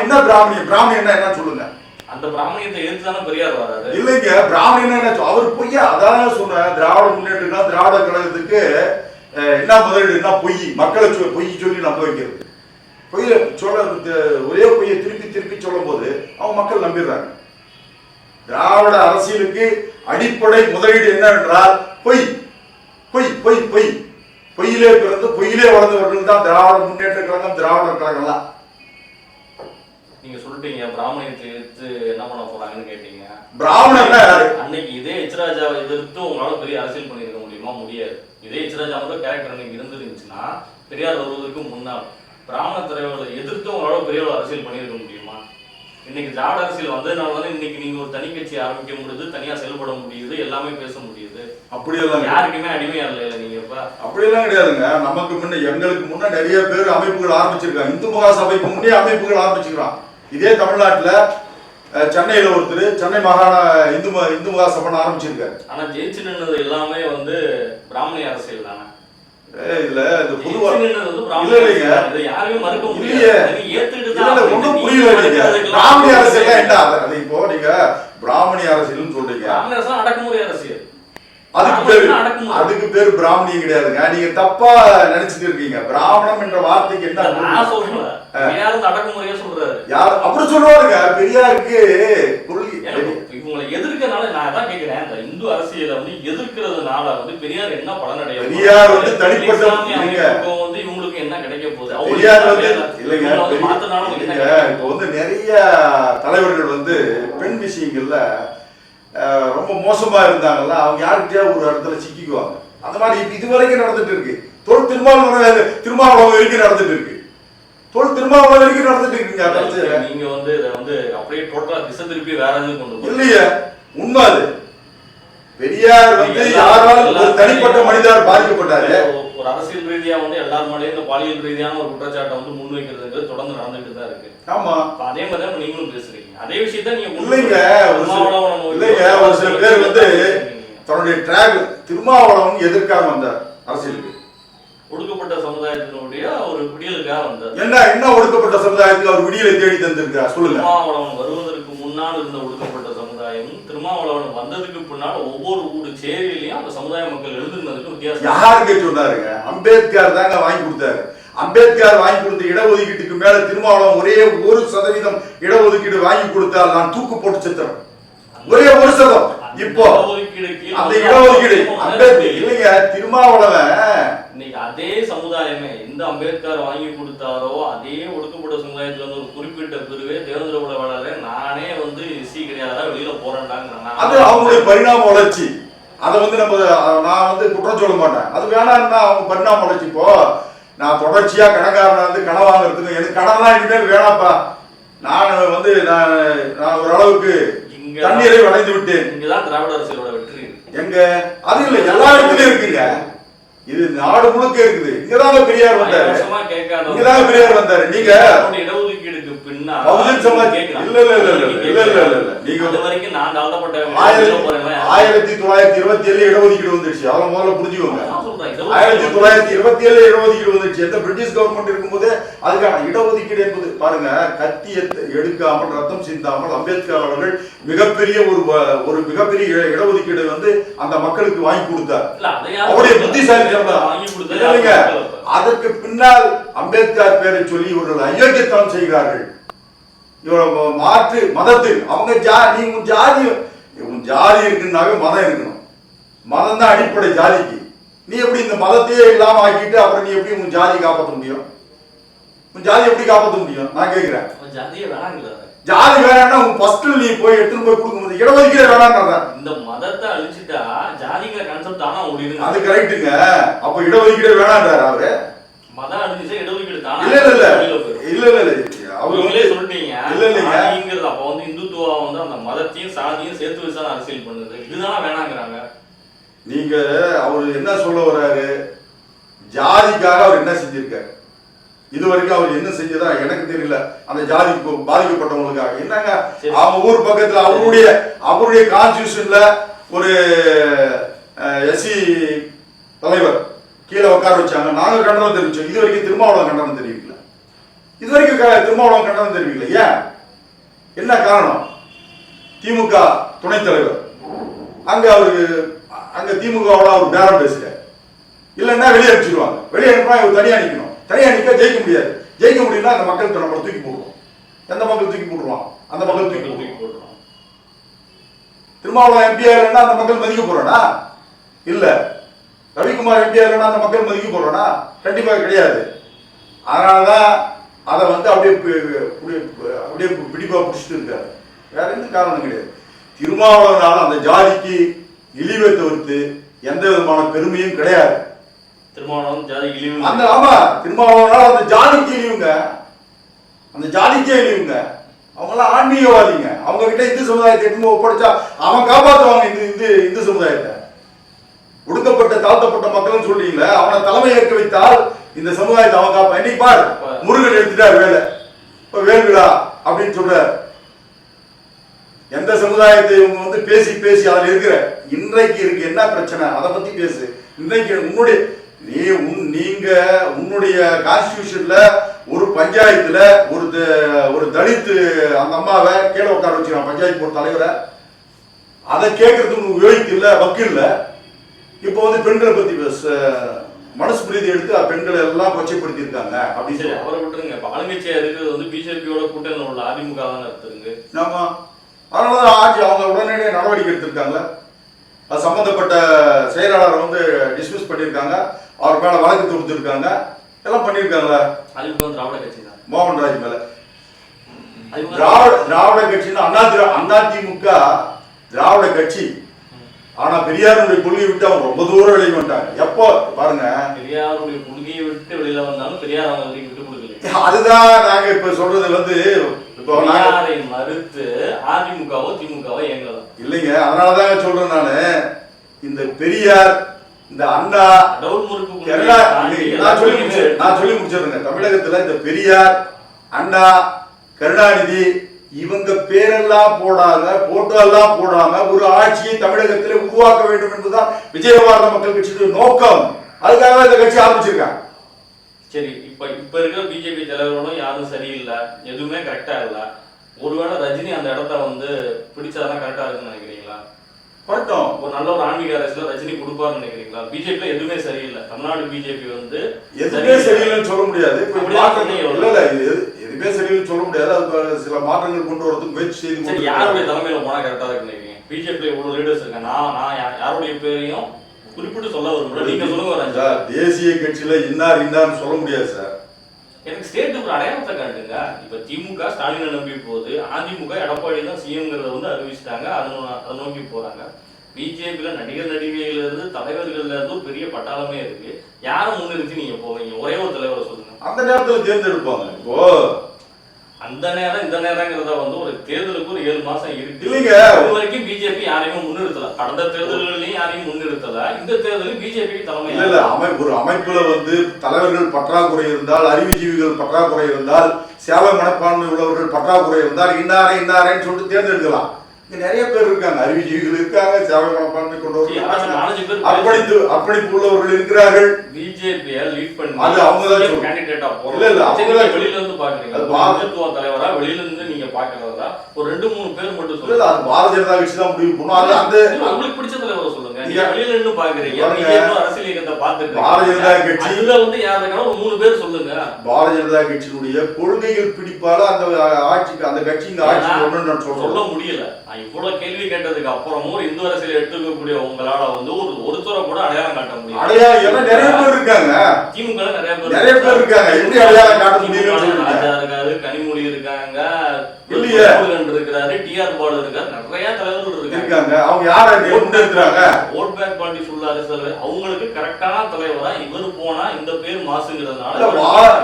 என்ன பிராமணியம்? பிராமணியம் என்ன சொல்லுங்க? அந்த பிராமணியத்தை எதிர்த்து தானே பெரியார் வராரு. இல்லைங்க, பிராமணியம் என்ன அவர் பொய்யா? அதான் சொன்ன திராவிட முன்னேற்ற திராவிட கழகத்துக்கு என்ன முதலீடு, என்ன பொய், மக்களை பொய் சொல்லி நம்ப வைக்கிறது. பொய்ய சொல்ல ஒரே பொய்யை திருப்பி திருப்பி சொல்லும் போது அவங்க மக்கள் நம்பிடுறாங்க. திராவிட அரசியலுக்கு அடிப்படை முதலீடு என்னவென்றால் பொய் பொய் பொய் பொய். பொய்யிலே பிறந்து பொய்யிலே வளர்ந்தவர்கள் தான் திராவிட முன்னேற்ற கழகம், திராவிட கழகம்லாம். நீங்க சொல்லிட்டீங்க பிராமணியத்தை எதிர்த்து என்ன பண்ண போறாங்கன்னு கேட்டீங்க. பிராமணர் அன்னைக்கு இதே எச்ராஜாவை எதிர்த்து உங்களால பெரிய அரசியல் பண்ணிருக்க முடியுமா? முடியாது. இதே எச்ராஜா மட்டும் கேரக்டர் அன்னைக்கு இருந்துருந்துச்சுன்னா பெரியார் வருவதற்கு முன்னால் பிராமண தலைவர்களை எதிர்த்து உங்களால பெரிய அரசியல் பண்ணிருக்க முடியுமா? இன்னைக்கு திராவிட அரசியல் வந்ததுனாலதான் இன்னைக்கு நீங்க ஒரு தனி கட்சி ஆரம்பிக்க முடியுது, தனியா செயல்பட முடியுது, எல்லாமே பேச முடியுது. அப்படியெல்லாம் யாருக்குமே அடிமையா இல்லையா நீங்க? இப்ப அப்படியெல்லாம் கிடையாதுங்க. நமக்கு முன்ன எங்களுக்கு முன்ன நிறைய பேர் அமைப்புகள் ஆரம்பிச்சிருக்காங்க. இந்து மகா சபைக்கு முன்னே அமைப்புகள் ஆரம்பிச்சிருக்கான். இதே தமிழ்நாட்டுல சென்னையில ஒருத்தர் சென்னை மாகாண இந்து மகா சபை ஆரம்பிச்சிருக்காரு. ஆனா ஜெயிச்சு நின்னது எல்லாமே வந்து பிராமணிய அரசியல் தானே. இல்ல இந்த பொதுவா இல்லைங்க, யாருமே மறுக்க முடியல. ஒண்ணும் புரியல. பிராமணிய அரசியல் என்ன? அது இப்போ நீங்க பிராமணிய அரசியல் சொல்றீங்க, அடக்குமுறை அரசியல். அதுக்கு பேரு பிராமணியம் கிடையாதுங்க. நீங்க தப்பா நினைச்சிட்டு இருக்கீங்க. பிராமணம் என்ற வார்த்தைக்கு என்ன அடக்குமுறையா சொல்றாரு? யார் அப்படி சொல்லுவாருங்க? பெரியாருக்கு இவங்களை எதிர்க்கிறதுனால நான் தான் கேட்கிறேன். இந்த இந்து அரசியலை வந்து எதிர்க்கிறதுனால வந்து பெரியார் என்ன பலனடைய? பெரியார் வந்து தனிப்பட்ட வந்து இவங்களுக்கு என்ன கிடைக்க போகுது? பெரியார் வந்து இல்லைங்க, இப்போ வந்து நிறைய தலைவர்கள் வந்து பெண் விஷயங்கள்ல ரொம்ப மோசமா இருந்தாங்கல்ல, அவங்க யாருக்கிட்டே ஒரு இடத்துல சிக்கிக்குவாங்க. அந்த மாதிரி இது வரைக்கும் நடந்துட்டு இருக்கு. தொல் திருமாவளவன் வரைக்கும் நடந்துட்டு இருக்கு. தொல் திருமாவளவன் வரைக்கும் நடந்துட்டு இருக்குங்க. நீங்க வந்து இதை வந்து அப்படியே டோட்டலா திசை திருப்பி வேற எதுவும் கொண்டு இல்லையே, உண்மை அது. பெரியார் வந்து யாரால் ஒரு தனிப்பட்ட மனிதர் பாதிக்கப்பட்டாரு. ஒரு அரசியல் ரீதியா வந்து எல்லார் மேலேயும் இந்த பாலியல் ரீதியான ஒரு குற்றச்சாட்டை வந்து முன்வைக்கிறதுங்கிறது தொடர்ந்து நடந்துகிட்டு தான் இருக்கு. ஆமா, அதே மாதிரி தான் நீங்களும் பேசுறீங்க. அதே விஷயத்த நீங்க இல்லைங்க ஒரு சில பேர் வந்து தன்னுடைய டிராக் திருமாவளவன் எதற்காக வந்தார் அரசியலுக்கு? ஒடுக்கப்பட்ட சமுதாயத்தினுடைய ஒரு விடியலுக்காக வந்தார். என்ன ஒடுக்கப்பட்ட சமுதாயத்துக்கு அவர் விடியலை தேடி தந்திருக்கார் சொல்லுங்க. திருமாவளவன் வருவதற்கு முன்னால் இருந்த ஒடுக்கப்பட்ட சமுதாயமும் திருமாவளவன் வந்ததுக்கு பின்னால் ஒவ்வொரு ஊரு சேரியிலையும் அந்த சமுதாய மக்கள் எழுதுனதுக்கு வித்தியாசம். யாருக்கு சொன்னாருங்க? அம்பேத்கர் தாங்க வாங்கி கொடுத்தாரு. அம்பேத்கர் வாங்கி கொடுத்த இடஒதுக்கீட்டுக்கு மேல திருமாவளவன் ஒரே 1% இடஒதுக்கீடு வாங்கி கொடுத்தால் நான் தூக்கு போட்டு செத்துறேன். ஒரே 1%. இப்போ அந்த இடஒதுக்கீடு அம்பேத்கர் இல்லைங்க, திருமாவளவன் இன்னைக்கு அதே சமுதாயமே எந்த அம்பேத்கர் வாங்கி கொடுத்தாரோ அதே ஒடுக்கப்பட்ட சமுதாயத்துல வந்து ஒரு குறிப்பிட்ட பிரிவே தேவேந்திர குல வேளாளரே நானே வந்து சி கிடையாதா வெளியில போறேன்டாங்க. அது அவங்களுடைய பரிணாம வளர்ச்சி. அதை வந்து நான் வந்து குற்றம் சொல்ல மாட்டேன். அது வேணாம்னா அவங்க பரிணாம வளர்ச்சி. இப்போ நான் தொடர்ச்சியா கணக்காரனா வந்து கடன் வாங்குறதுக்கு எனக்கு கடன்லாம் இனிமேல் வேணாப்பா, நான் வந்து நான் ஓரளவுக்கு தண்ணீரை வளைந்து விட்டேன். இங்கதான் திராவிட அரசியலோட வெற்றி எங்க அது இல்ல, எல்லா இடத்துலயும் இருக்குங்க. இது நாடு முழுக்க இருக்குது. இங்கதாங்க பெரியார் வந்தாரு. இங்கதாங்க பெரியார் வந்தாரு. நீங்க இடஒதுக்கீடுக்கு பின்னா இல்ல இல்ல இல்ல இல்ல இல்ல இல்ல நீங்க 1927 இடஒதுக்கீடு வந்துருச்சு. அவங்க முதல்ல புரிஞ்சுக்கோங்க. 1927 இடஒதுக்கீடு வந்துருச்சு. எந்த பிரிட்டிஷ் கவர்மெண்ட் இருக்கும்போது அதுக்கான இடஒதுக்கீடு என்பது பாருங்க, கத்தி எடுக்காமல் ரத்தம் சிந்தாமல் அம்பேத்கர் அவர்கள் மிகப்பெரிய ஒரு மிகப்பெரிய இடஒதுக்கீடு வந்து அந்த மக்களுக்கு வாங்கி கொடுத்தார். அவருடைய புத்திசாலி அதற்கு பின்னால் அம்பேத்கர் பேரை சொல்லி இவர்கள் அயோக்கியத்தனம் செய்கிறார்கள். இவர்கள் மாற்று மதத்தில் அவங்க ஜாதி இருக்குன்னாவே மதம் இருக்கணும். மதம் தான் அடிப்படை ஜாதிக்கு. நீ எப்படி இந்த மதத்தையே இல்லாம ஆக்கிட்டு அப்புறம் நீ எப்படி உன் ஜாதி காப்பாற்ற முடியும்? உன் ஜாதி எப்படி காப்பாற்ற முடியும்? நான் கேட்கிறேன். ஜாதி வேணாம்னா உங்க ஃபர்ஸ்ட் நீ போய் எடுத்துட்டு போய் கொடுக்கும்போது இடஒதுக்கீடு வேணாம்ன்றத இந்த மதத்தை அழிச்சிட்டா ஜாதிங்கிற கான்செப்ட் ஆனா ஓடிடுங்க. அது கரெக்ட்டுங்க. அப்ப இடஒதுக்கீடு வேணாம்ன்றாரு அவரு. மதம் அழிஞ்சிச்சா இடஒதுக்கீடு தானா? இல்ல இல்ல இல்ல இல்ல இல்ல அவங்களே சொல்லிட்டீங்க. இல்ல இல்லைங்க, அப்ப வந்து இந்துத்துவா வந்து அந்த மதத்தையும் சாதியும் சேர்த்து வச்சு தான் அரசியல் பண்ணுது. இதுதான் வேணாங்கிறாங்க. நீங்க அவரு என்ன சொல்ல வர்றாரு? ஜாதிக்காக அவர் என்ன செஞ்சிருக்காரு? இது வரைக்கும் அவர் என்ன செஞ்சதா எனக்கு தெரியல. அந்த ஜாதி பாதிக்கப்பட்டவங்களுக்காக என்னங்க, அவங்க ஊர் பக்கத்துல அவருடைய கான்ஸ்டிடியூஷன்ல ஒரு எஸ்சி தலைவர் கீழே உட்கார வச்சாங்க. நாங்க கண்டனம் தெரிவிச்சோம். இது வரைக்கும் திருமாவளவன் கண்டனம் தெரிவிக்கல. இது வரைக்கும் திருமாவளவன் கண்டனம் தெரிவிக்கல. ஏன்? என்ன காரணம்? திமுக துணைத் தலைவர் அங்க திமுகவோட அவர் பேரம் பேசுறாரு. இல்லைன்னா வெளியே அனுப்பிச்சிருவாங்க. வெளியே அனுப்பினா இவர் தனியா நிக்கணும். தனியா நிக்க ஜெயிக்க முடியாது. ஜெயிக்க முடியும்னா அந்த மக்கள் நம்மளை தூக்கி போடுவோம். எந்த மக்கள் தூக்கி போடுவான்? அந்த மக்கள் தூக்கி போடுவான். திருமாவளவன் எம்பியா இல்லைன்னா அந்த மக்கள் மதிக்க போறானா? இல்ல. ரவிக்குமார் எம்பியா இல்லைன்னா அந்த மக்கள் மதிக்க போறானா? கண்டிப்பா கிடையாது. அதனாலதான் அதை வந்து அப்படியே பிடிப்பா பிடிச்சிட்டு இருக்காரு. வேற எந்த காரணம் கிடையாது. திருமாவளவனால அந்த ஜாதிக்கு இழிவை தவிர்த்து எந்த விதமான பெருமையும் கிடையாது. திருமாவளவன் ஜாதி இழிவு ஆமா, திருமாவளவனால அந்த ஜாதிக்கு இழிவுங்க. அந்த ஜாதிக்கே இழிவுங்க. அவங்களாம் ஆன்மீகவாதிங்க. அவங்க கிட்ட இந்து சமுதாயத்தை எடுத்து ஒப்படைச்சா அவன் காப்பாற்றுவாங்க. இந்து சமுதாயத்தை ஒடுக்கப்பட்ட தாழ்த்தப்பட்ட மக்கள் சொல்றீங்களே, அவனை தலைமை ஏற்க வைத்தால் இந்த சமுதாயத்தை அவன் காப்பா. இன்னைக்கு பாரு, முருகன் எடுத்துட்டார் வேலை. இப்ப வேல்விழா அப்படின்னு சொல்றாரு. எந்த சமுதாயத்தை இவங்க வந்து பேசி பேசி அதில் இருக்கிற இன்றைக்கு இருக்கு என்ன பிரச்சனை அதை பத்தி பேசு. இன்றைக்கு நீங்க உன்னுடைய கான்ஸ்டிடியூஷன்ல ஒரு பஞ்சாயத்துல ஒரு தலித்து அந்த அம்மாவை கீழே உட்கார வச்சுக்கலாம், பஞ்சாயத்து போர்டு தலைவரை. அதை கேட்கறதுக்கு யோகிக்கு இல்ல, வக்கு இல்ல. இப்போ வந்து பெண்களை பத்தி மனுஸ்மிருதி எடுத்து பெண்களை எல்லாம் கொச்சைப்படுத்தி இருக்காங்க அப்படின்னு சொல்லி அவரை விட்டுருங்க. ஆளுங்கட்சியா இருக்கிறது வந்து பிஜேபியோட கூட்டணியில் உள்ள அதிமுக தான் எடுத்துருங்க. ஆமா, அதனாலதான் ஆட்சி அவங்க உடனடியே நடவடிக்கை எடுத்திருக்காங்க. அது சம்பந்தப்பட்ட செயலாளரை வந்து டிஸ்மிஸ் பண்ணியிருக்காங்க. அவர் மேல வழக்கு தொடுத்திருக்காங்க. எல்லாம் பண்ணியிருக்காங்களா? திராவிட கட்சி தான் மோகன்ராஜ் மேல. திராவிட கட்சின்னா அதிமுக திராவிட கட்சி. ஆனா பெரியாருடைய கொள்கையை விட்டு அவங்க ரொம்ப தூரம் வெளியே வந்துட்டாங்க. எப்போ பாருங்க, பெரியாருடைய கொள்கையை விட்டு வெளியில வந்தாலும் பெரியார் அவங்க விட்டு கொடுக்கல. அதுதான் நாங்க இப்ப சொல்றது வந்து இப்போ மறுத்து அதிமுகவோ திமுகவோ எங்கலாம் இல்லைங்க. அதனாலதான் சொல்றேன் நானு, இந்த பெரியார், இந்த அண்ணா, நான் சொல்லி முடிச்சிருங்க. தமிழகத்துல இந்த பெரியார், அண்ணா, கருணாநிதி இவங்க பேரெல்லாம் போடாத, போட்டோ எல்லாம் போடாம ஒரு ஆட்சியை தமிழகத்திலே உருவாக்க வேண்டும் என்பதுதான் விஜயபாரத மக்கள் கட்சியுடைய நோக்கம். அதுக்காக இந்த கட்சி ஆரம்பிச்சிருக்காங்க. சரி, இப்ப இருக்கிற பிஜேபி தலைவர்களும் யாரும் சரியில்லை, எதுவுமே கரெக்டா இல்ல. ஒருவேளை ரஜினி அந்த இடத்த வந்து பிடிச்சாதான் கரெக்டா இருக்குன்னு நினைக்கிறீங்களா? பட்டம் ஒரு நல்ல ஒரு ஆன்மீக அரசியல ரஜினி கொடுப்பாருன்னு நினைக்கிறீங்களா? பிஜேபி எதுவுமே சரியில்லை, தமிழ்நாடு பிஜேபி வந்து எதுவுமே சரியில்லைன்னு சொல்ல முடியாது. எதுவுமே சரியில்லைன்னு சொல்ல முடியாது. அது சில மாற்றங்கள் கொண்டு வரதுக்கு முயற்சி செய்து. யாருடைய தலைமையில போனா கரெக்டா இருக்குன்னு நினைக்கிறீங்க? பிஜேபி இவ்வளவு லீடர்ஸ் இருக்காங்க, நான் யாருடைய பேரையும் குறிப்பிட்டு சொல்ல வரும், நீங்க சொல்லுங்க. தேசிய கட்சியில இன்னார்னு சொல்ல முடியாது சார். எனக்கு ஸ்டேட்டுக்கு ஒரு அடையாளத்தை காட்டுங்க. இப்ப திமுக ஸ்டாலினை நம்பி போகுது, அதிமுக எடப்பாடி தான் சிஎம்ங்கிறத வந்து அறிவிச்சிட்டாங்க, அதை நோக்கி போறாங்க. பிஜேபியில நடிகர் நடிகையில இருந்து தலைவர்கள்ல இருந்து ஒரு பெரிய பட்டாளமே இருக்கு. யாரை முன்னிறுத்தி நீங்க போவீங்க? ஒரே ஒரு தலைவரை சொல்லுங்க. அந்த நேரத்தில் தேர்ந்தெடுப்பாங்க. இப்போ அந்த நேரம் இந்த நேரங்கிறத வந்து ஒரு தேர்தலுக்கு ஒரு 7 மாசம் இருக்கு இல்லைங்க. இது வரைக்கும் பிஜேபி யாரையுமே முன்னிறுத்தல, கடந்த தேர்தல்களையும் யாரையும் முன்னிறுத்தல. இந்த தேர்தலில் பிஜேபி தலைமை இல்ல ஒரு அமைப்புல வந்து தலைவர்கள் பற்றாக்குறை இருந்தால், அறிவுஜீவிகள் பற்றாக்குறை இருந்தால், சேவை மனப்பான்மை உள்ளவர்கள் பற்றாக்குறை இருந்தால் இன்னாரேன்னு சொல்லிட்டு தேர்ந்தெடுக்கலாம். இங்க நிறைய பேர் இருக்காங்க, அறிவுஜீவிகள் இருக்காங்க, சேவை மனப்பான்மை கொண்டவர்கள், அர்ப்பணிப்பு உள்ளவர்கள் இருக்கிறார்கள். பிஜேபியை லீட் பண்ணி அது அவங்க தான் கேண்டிடேட்டா போறாங்க. இல்ல வெளியில இருந்து பாக்குறீங்க, பாஜக தலைவரா வெளியில இருந்து நீங்க பாக்குறதா ஒரு 2-3 பேர் மட்டும் சொல்லுங்க. அது பாரதிய ஜனதா கட்சி தான் முடிவு பண்ணும். அது அந்த உங்களுக்கு பிடிச்ச தலைவரை சொல்லுங்க. நீங்க வெளியில இருந்து பாக்குறீங்க, அரசியல் இயக்கத்தை பாத்துட்டு பாரதிய ஜனதா கட்சி இதுல வந்து யாருக்கான ஒரு 3 பேர் சொல்லுங்க. பாரதிய ஜனதா கட்சியினுடைய கொள்கைகள் பிடிப்பால அந்த ஆட்சிக்கு, அந்த கட்சி இந்த ஆட்சி ஒண்ணு நான் சொல்ல முடியல. இவ்வளவு கேள்வி கேட்டதுக்கு அப்புறமும் இந்து அரசியல் எடுத்துக்கக்கூடிய உங்களால வந்து ஒருத்தரை கூட அடையாளம் காட்ட முடியும். அடையாளம் நிறைய பேர் இருக்காங்க, திமுக நிறைய பேர் இருக்காங்க. எப்படி அடையாளம் காட்ட முடியும்? ராஜா இருக்காரு, கனிமொழி இருக்காங்க, இருக்காரு, டிஆர் பாலு இருக்காரு, நிறைய தலைவர்கள் இருக்காங்க. அவங்க யாரை முன்னெடுக்கிறாங்க? ஓட் பேங்க் பார்ட்டி ஃபுல் அரசியல் அவங்களுக்கு கரெக்டான தலைவரா இவர் போனா இந்த பேர் மாசுங்கிறதுனால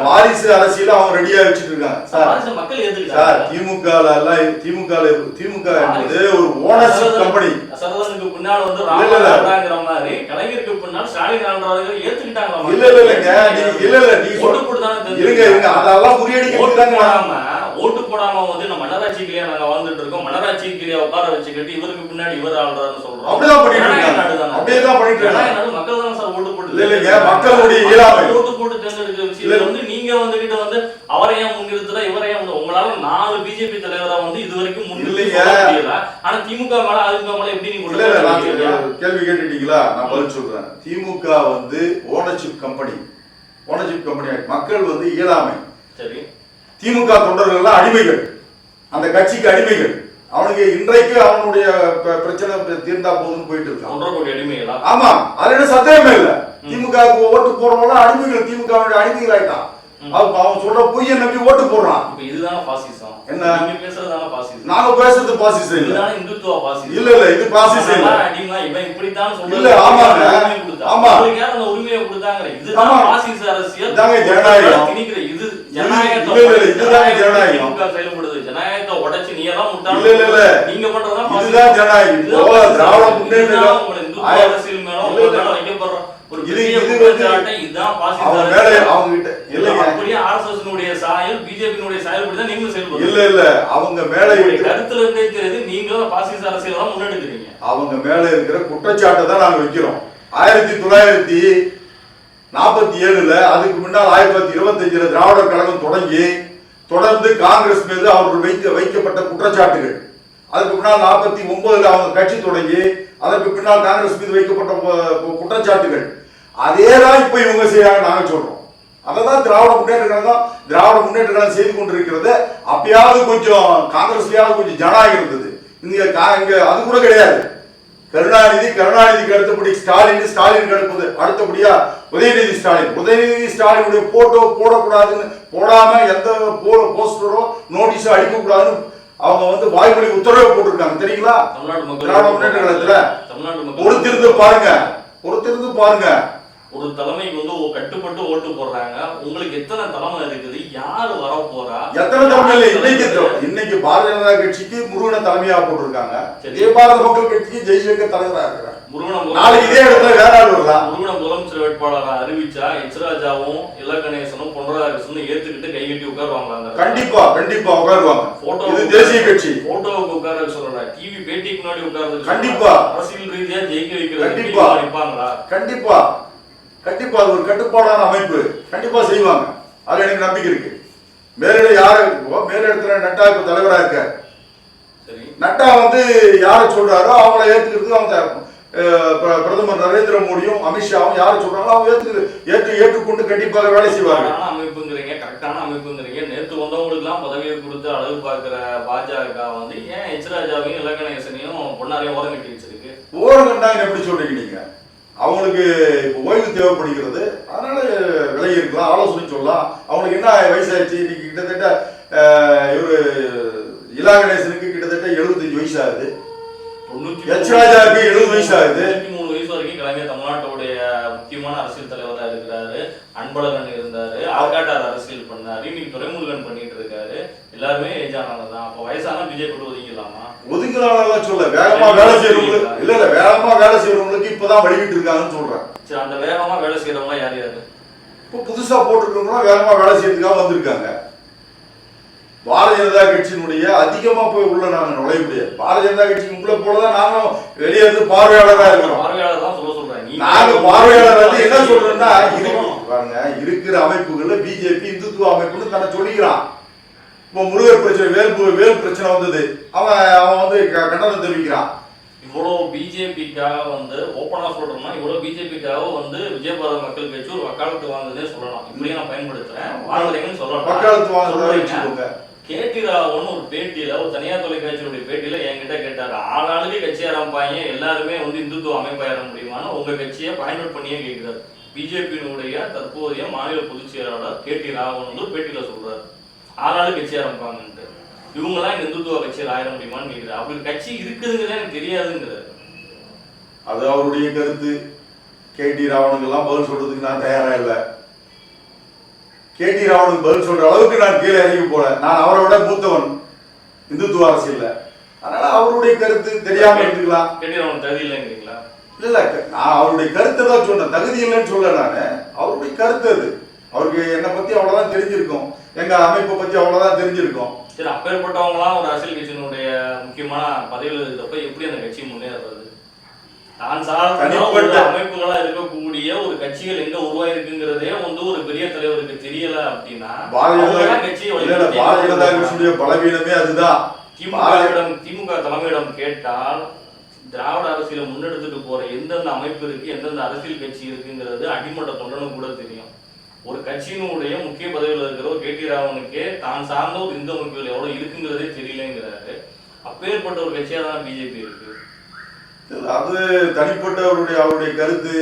வாரிசு அரசியல அவங்க ரெடியா வச்சிட்டு இருக்காங்க. மக்கள் எதுக்கு திமுக என்பது ஒரு ஓனர்ஷிப் கம்பெனி. சரதனுக்கு பின்னால் வந்து ராமராங்கிற மாதிரி கலைஞருக்கு பின்னால் ஸ்டாலின் ஆள்றாங்க ஏத்துக்கிட்டாங்க. அதெல்லாம் முறியடிக்க ஓட்டு போடாம வந்து நம்ம மன்னராட்சிக்கிலேயே நாங்க வாழ்ந்துட்டு இருக்கோம், மன்னராட்சிக்கிலேயே உட்கார வச்சுக்கிட்டு இவருக்கு பின்னாடி இவர் ஆள்றாருன்னு சொல்றோம். அப்படிதான் பண்ணிட்டு இருக்காங்க. மக்கள் தான் சார் ஓட்டு போட்டு மக்களுடைய இயலாமை ஓட்டு போட்டு தேர்ந்தெடுக்கிற விஷயத்துல வந்து நீங்க வந்துகிட்டு வந்து அவரை ஏன் முன்னிறுத்துறா இவரை ஏன் உங்களால 4 பிஜேபி தலைவரா வந்து இது வரைக்கும் முன்னிறுத்த. ஆனா திமுக மேல அதிமுக மேல எப்படி நீங்க கேள்வி கேட்டுட்டீங்களா? நான் பதில் சொல்றேன். திமுக வந்து ஓனர்ஷிப் கம்பெனி, மக்கள் வந்து இயலாமை. சரி, திமுக தொண்டர்கள் அடிமைகள், அந்த கட்சிக்கு அடிமைகள். அவனுக்கு இன்றைக்கு அவனுடைய பிரச்சனை தீர்ந்தா போதுன்னு போயிட்டு இருக்கான். ஆமா, அதுல சந்தேகமே இல்ல. திமுக ஓட்டு போறவங்க அடிமைகள், திமுக அடிமைகள் ஆயிட்டான். அவன் சொல்ற பொய்யை நம்பி ஓட்டு போடுறான். இதுதான் பாசிசம். என்ன நீங்க பேசுறதான பாசிசம்? நாங்க பேசுறது பாசிசம் இல்ல, இதுதான் இந்துத்துவ பாசிசம். இல்ல இது பாசிசம் இல்ல. அடிமை இவன் இப்படித்தான் சொல்றான். இல்ல ஆமாங்க, ஆமா, உங்களுக்கு யார் அந்த உரிமையை கொடுத்தாங்க? இதுதான் பாசிச அரசியல், இதாங்க ஜனநாயகம். இது ஜனநாயகத்தை இதுதான் ஜனநாயகம். செயல்படுது. ஜனநாயகத்தை உடைச்சு நீ எல்லாம் முட்டாள். இல்ல நீங்க பண்றதா இதுதான் ஜனநாயகம். திராவிட முன்னேற்ற இந்துத்துவ அரசியல் மேல உங்களுக்கு வைக்கப்படுற ஒரு அவங்க மேல இருக்கிற குற்றச்சாட்டை தான் நாங்க வைக்கிறோம். 1947 அதுக்கு முன்னால் 1925 திராவிடர் கழகம் தொடர்ந்து காங்கிரஸ் மீது அவர்கள் வைக்கப்பட்ட குற்றச்சாட்டுகள். அதுக்கு பின்னால் 49 அவங்க கட்சி தொடங்கி அதற்கு பின்னால் காங்கிரஸ் மீது வைக்கப்பட்ட குற்றச்சாட்டுகள். அதேதான் இப்ப இவங்க செய்யறாங்க. நாங்க சொல்றோம் அததான் திராவிட முன்னேற்ற கழகம் செய்து கொண்டிருக்கிறது. அப்பயாவது கொஞ்சம் காங்கிரஸ்லயாவது கொஞ்சம் ஜனநாயகம் இருந்தது. இங்க அது கூட கிடையாது. கருணாநிதிக்கு அடுத்தபடி ஸ்டாலினுக்கு அடுத்தபடியா உதயநிதி ஸ்டாலினுடைய போட்டோ போடக்கூடாதுன்னு போடாம எந்த போஸ்டரோ நோட்டீஸோ அடிக்க கூடாதுன்னு அவங்க வந்து வாய்மொழி உத்தரவு போட்டிருக்காங்க. தெரியுங்களா? திராவிட முன்னேற்ற கழகத்துல பொறுத்திருந்து பாருங்க. ஒரு தலைமைக்கு வந்து கட்டுப்பட்டு ஓட்டு போடுறாங்க. உங்களுக்கு எத்தனை தலைமை இருக்குது? யாரு வர போறா? எத்தனை தலைமை இல்லை. இன்னைக்கு பாரதிய ஜனதா கட்சிக்கு முருகனை தலைமையா போட்டிருக்காங்க. பாரத மக்கள் கட்சிக்கு ஜெய்சங்கர் தலைவரா இருக்கிறார். நாளைக்கு இதே இடத்துல வேற ஆள் வரலாம். முருகனை முதலமைச்சர் வேட்பாளரை அறிவிச்சா எச்ராஜாவும் இலகணேசனும் பொன்ராதாகிருஷ்ணனும் ஏத்துக்கிட்டு கைகட்டி உட்காருவாங்க. கண்டிப்பா கண்டிப்பா உட்காருவாங்க. இது தேசிய கட்சி. போட்டோவுக்கு உட்கார சொல்லல, டிவி பேட்டிக்கு முன்னாடி உட்கார்றது. கண்டிப்பா அரசியல் ரீதியா ஜெயிக்க வைக்கிறது. கண்டிப்பா நிப்பாங்களா? கண்டிப்பா கண்டிப்பா அது ஒரு கட்டுப்பாடான அமைப்பு. கண்டிப்பா செய்வாங்க. அது எனக்கு நம்பிக்கை இருக்கு. மேலிட யாரு மேலிடத்துல நட்டா இப்ப தலைவரா இருக்காரு. நட்டா வந்து யாரை சொல்றாரோ அவங்கள ஏத்துக்கிறதுக்கு அவங்க பிரதமர் நரேந்திர மோடியும் அமித்ஷாவும் யாரை சொல்றாங்களோ அவங்க ஏற்றுக்கொண்டு கண்டிப்பாக வேலை செய்வாங்க. அமைப்புங்கிறீங்க, கரெக்டான அமைப்புங்கிறீங்க. நேற்று வந்தவங்களுக்கு எல்லாம் பதவியை கொடுத்து அழகு பார்க்கிற பாஜக வந்து ஏன் எச்ராஜாவையும் இலகணேசனையும் பொன்னாரையும் ஓரம் கட்டி வச்சிருக்கு? ஓரம் கண்டாங்க எப்படி சொல்றீங்க நீங்க? அவங்களுக்கு இப்போ ஓய்வு தேவைப்படுகிறது, அதனால விலகி இருக்கலாம், ஆலோசனை சொல்லலாம். அவங்களுக்கு என்ன வயசாயிடுச்சு இன்னைக்கு? கிட்டத்தட்ட இவரு இலகணேசனுக்கு கிட்டத்தட்ட 75 வயசு ஆகுது. எச்ராஜாவுக்கு 70 வயசு ஆகுது. 93 வயசு வரைக்கும் கலைஞர் தமிழ்நாட்டுடைய முக்கியமான அரசியல் தலைவரா இருக்கிறாரு. அன்பழகன் இருந்தாரு, ஆற்காட்டார் அரசியல் பண்ணாரு, இன்னைக்கு துரைமுருகன் பண்ணிட்டு இருக்காரு. எல்லாருமே ஏஜ் ஆனதான். அப்ப வயசான பிஜேபி ஒதுங்கிடலாமா? ஒதுங்கலாம் சொல்ல, வேகமா வேலை செய்யறவங்களுக்கு இல்ல வேகமா வேலை செய்யறவங்களுக்கு இப்பதான் வழிகிட்டு இருக்காங்கன்னு சொல்றேன். சரி, அந்த வேகமா வேலை செய்யறவங்க யார் யாரு? இப்போ புதுசா போட்டுருக்கவங்க வேகமா வேலை செய்யறதுக்காக வந்திருக்காங்க. பாரதிய ஜனதா கட்சியினுடைய அதிகமா போய் உள்ள நாங்க நுழைய முடியாது. பாரதிய ஜனதா கட்சி உள்ள போலதான் நாங்களும் வெளியே இருந்து பார்வையாளரா இருக்கிறோம். பார்வையாளர் தான் சொல்ல சொல்றேன். நாங்க பார்வையாளர் வந்து என்ன சொல்றோம்னா, பாருங்க இருக்கிற அமைப்புகள்ல பிஜேபி இந்துத்துவ அமைப்புன்னு தன்னை சொல்லிக்கிறான். இப்போ முருகர் பிரச்சனை, வேல் பிரச்சனை வந்தது, அவன் வந்து கண்டனம் தெரிவிக்கிறான். இவ்வளவு பிஜேபிக்காக வந்து ஓப்பனா சொல்றோம்னா, இவ்வளவு பிஜேபிக்காக வந்து விஜயபாரத மக்கள் கட்சி ஒரு வக்காலத்து வாங்குதே சொல்லலாம். இப்படியே நான் பயன்படுத்துறேன், வாங்குறீங்கன்னு சொல்லலாம். வக்காலத்து வாங்குறீங்க. கேடி ராவன் ஒரு பேட்டியில, ஒரு தனியார் தொலைக்காட்சியுடைய பேட்டியில என்கிட்ட கேட்டாரு, ஆளாளுக்கு கட்சி ஆரம்பிப்பாங்க, எல்லாருமே வந்து இந்துத்துவ அமைப்பாயிர முடியுமான்னு உங்க கட்சியை பயன்படுத்த பண்ணியே கேட்கிறாரு. பிஜேபியினுடைய தற்போதைய மாநில பொதுச் செயலாளர் கேடி ராவன் வந்து ஒரு பேட்டியில சொல்றாரு, ஆளாளு கட்சி ஆரம்பிப்பாங்கன்ட்டு. இவங்கெல்லாம் இந்துத்துவ கட்சியில் ஆயிர முடியுமான்னு கேட்கிறாரு. அப்படி கட்சி இருக்குதுங்கிறத எனக்கு தெரியாதுங்கிறாரு. அது அவருடைய கருத்து. கேடி ராவனுக்கெல்லாம் பதில் சொல்றதுக்கு நான் தயாரா இல்லை. கேடி ராவனுக்கு பதில் சொல்ற அளவுக்கு நான் கீழே இறங்கி போல. நான் அவரோட மூத்தவன் இந்துத்துவ அரசியல்ல. அதனால அவருடைய கருத்து தெரியாம எடுத்துக்கலாம். கேடி ராவன் தகுதி இல்லைங்கிறீங்களா? இல்ல, நான் அவருடைய கருத்தை தான் சொன்னேன், தகுதி இல்லைன்னு சொல்ல. நானு அவருடைய கருத்து அது. அவருக்கு என்னை பத்தி அவ்வளவுதான் தெரிஞ்சிருக்கும், எங்க அமைப்பை பத்தி அவ்வளவுதான் தெரிஞ்சிருக்கும். சரி, அப்பேற்பட்டவங்களாம் ஒரு அரசியல் கட்சியினுடைய முக்கியமான பதவியில் இருக்கப்ப எப்படி அந்த கட்சி முன்னேறது? தான் சார்ந்த அமைப்புகளா இருக்கக்கூடிய ஒரு கட்சிகள் எங்க உருவாயிருக்குங்கிறதே வந்து ஒரு பெரிய தலைவருக்கு தெரியல அப்படின்னா பாரதிய ஜனதா கட்சியுடைய பலவீனமே அதுதான். திமுக தலைமையிடம் கேட்டால் திராவிட அரசியலை முன்னெடுத்துட்டு போற எந்தெந்த அமைப்பு இருக்கு, எந்தெந்த அரசியல் கட்சி இருக்குங்கிறது அடிமட்ட தொண்டனும் கூட தெரியும். ஒரு கட்சியினுடைய முக்கிய பதவியில் இருக்கிற ஒரு கேடி ராவனுக்கே தான் சார்ந்த ஒரு இந்து அமைப்புகள் எவ்வளவு இருக்குங்கிறதே தெரியலங்கிறாரு. அப்பேற்பட்ட ஒரு கட்சியா தான் பிஜேபி இருக்கு. அது தனிப்பட்ட அவருடைய கருத்து.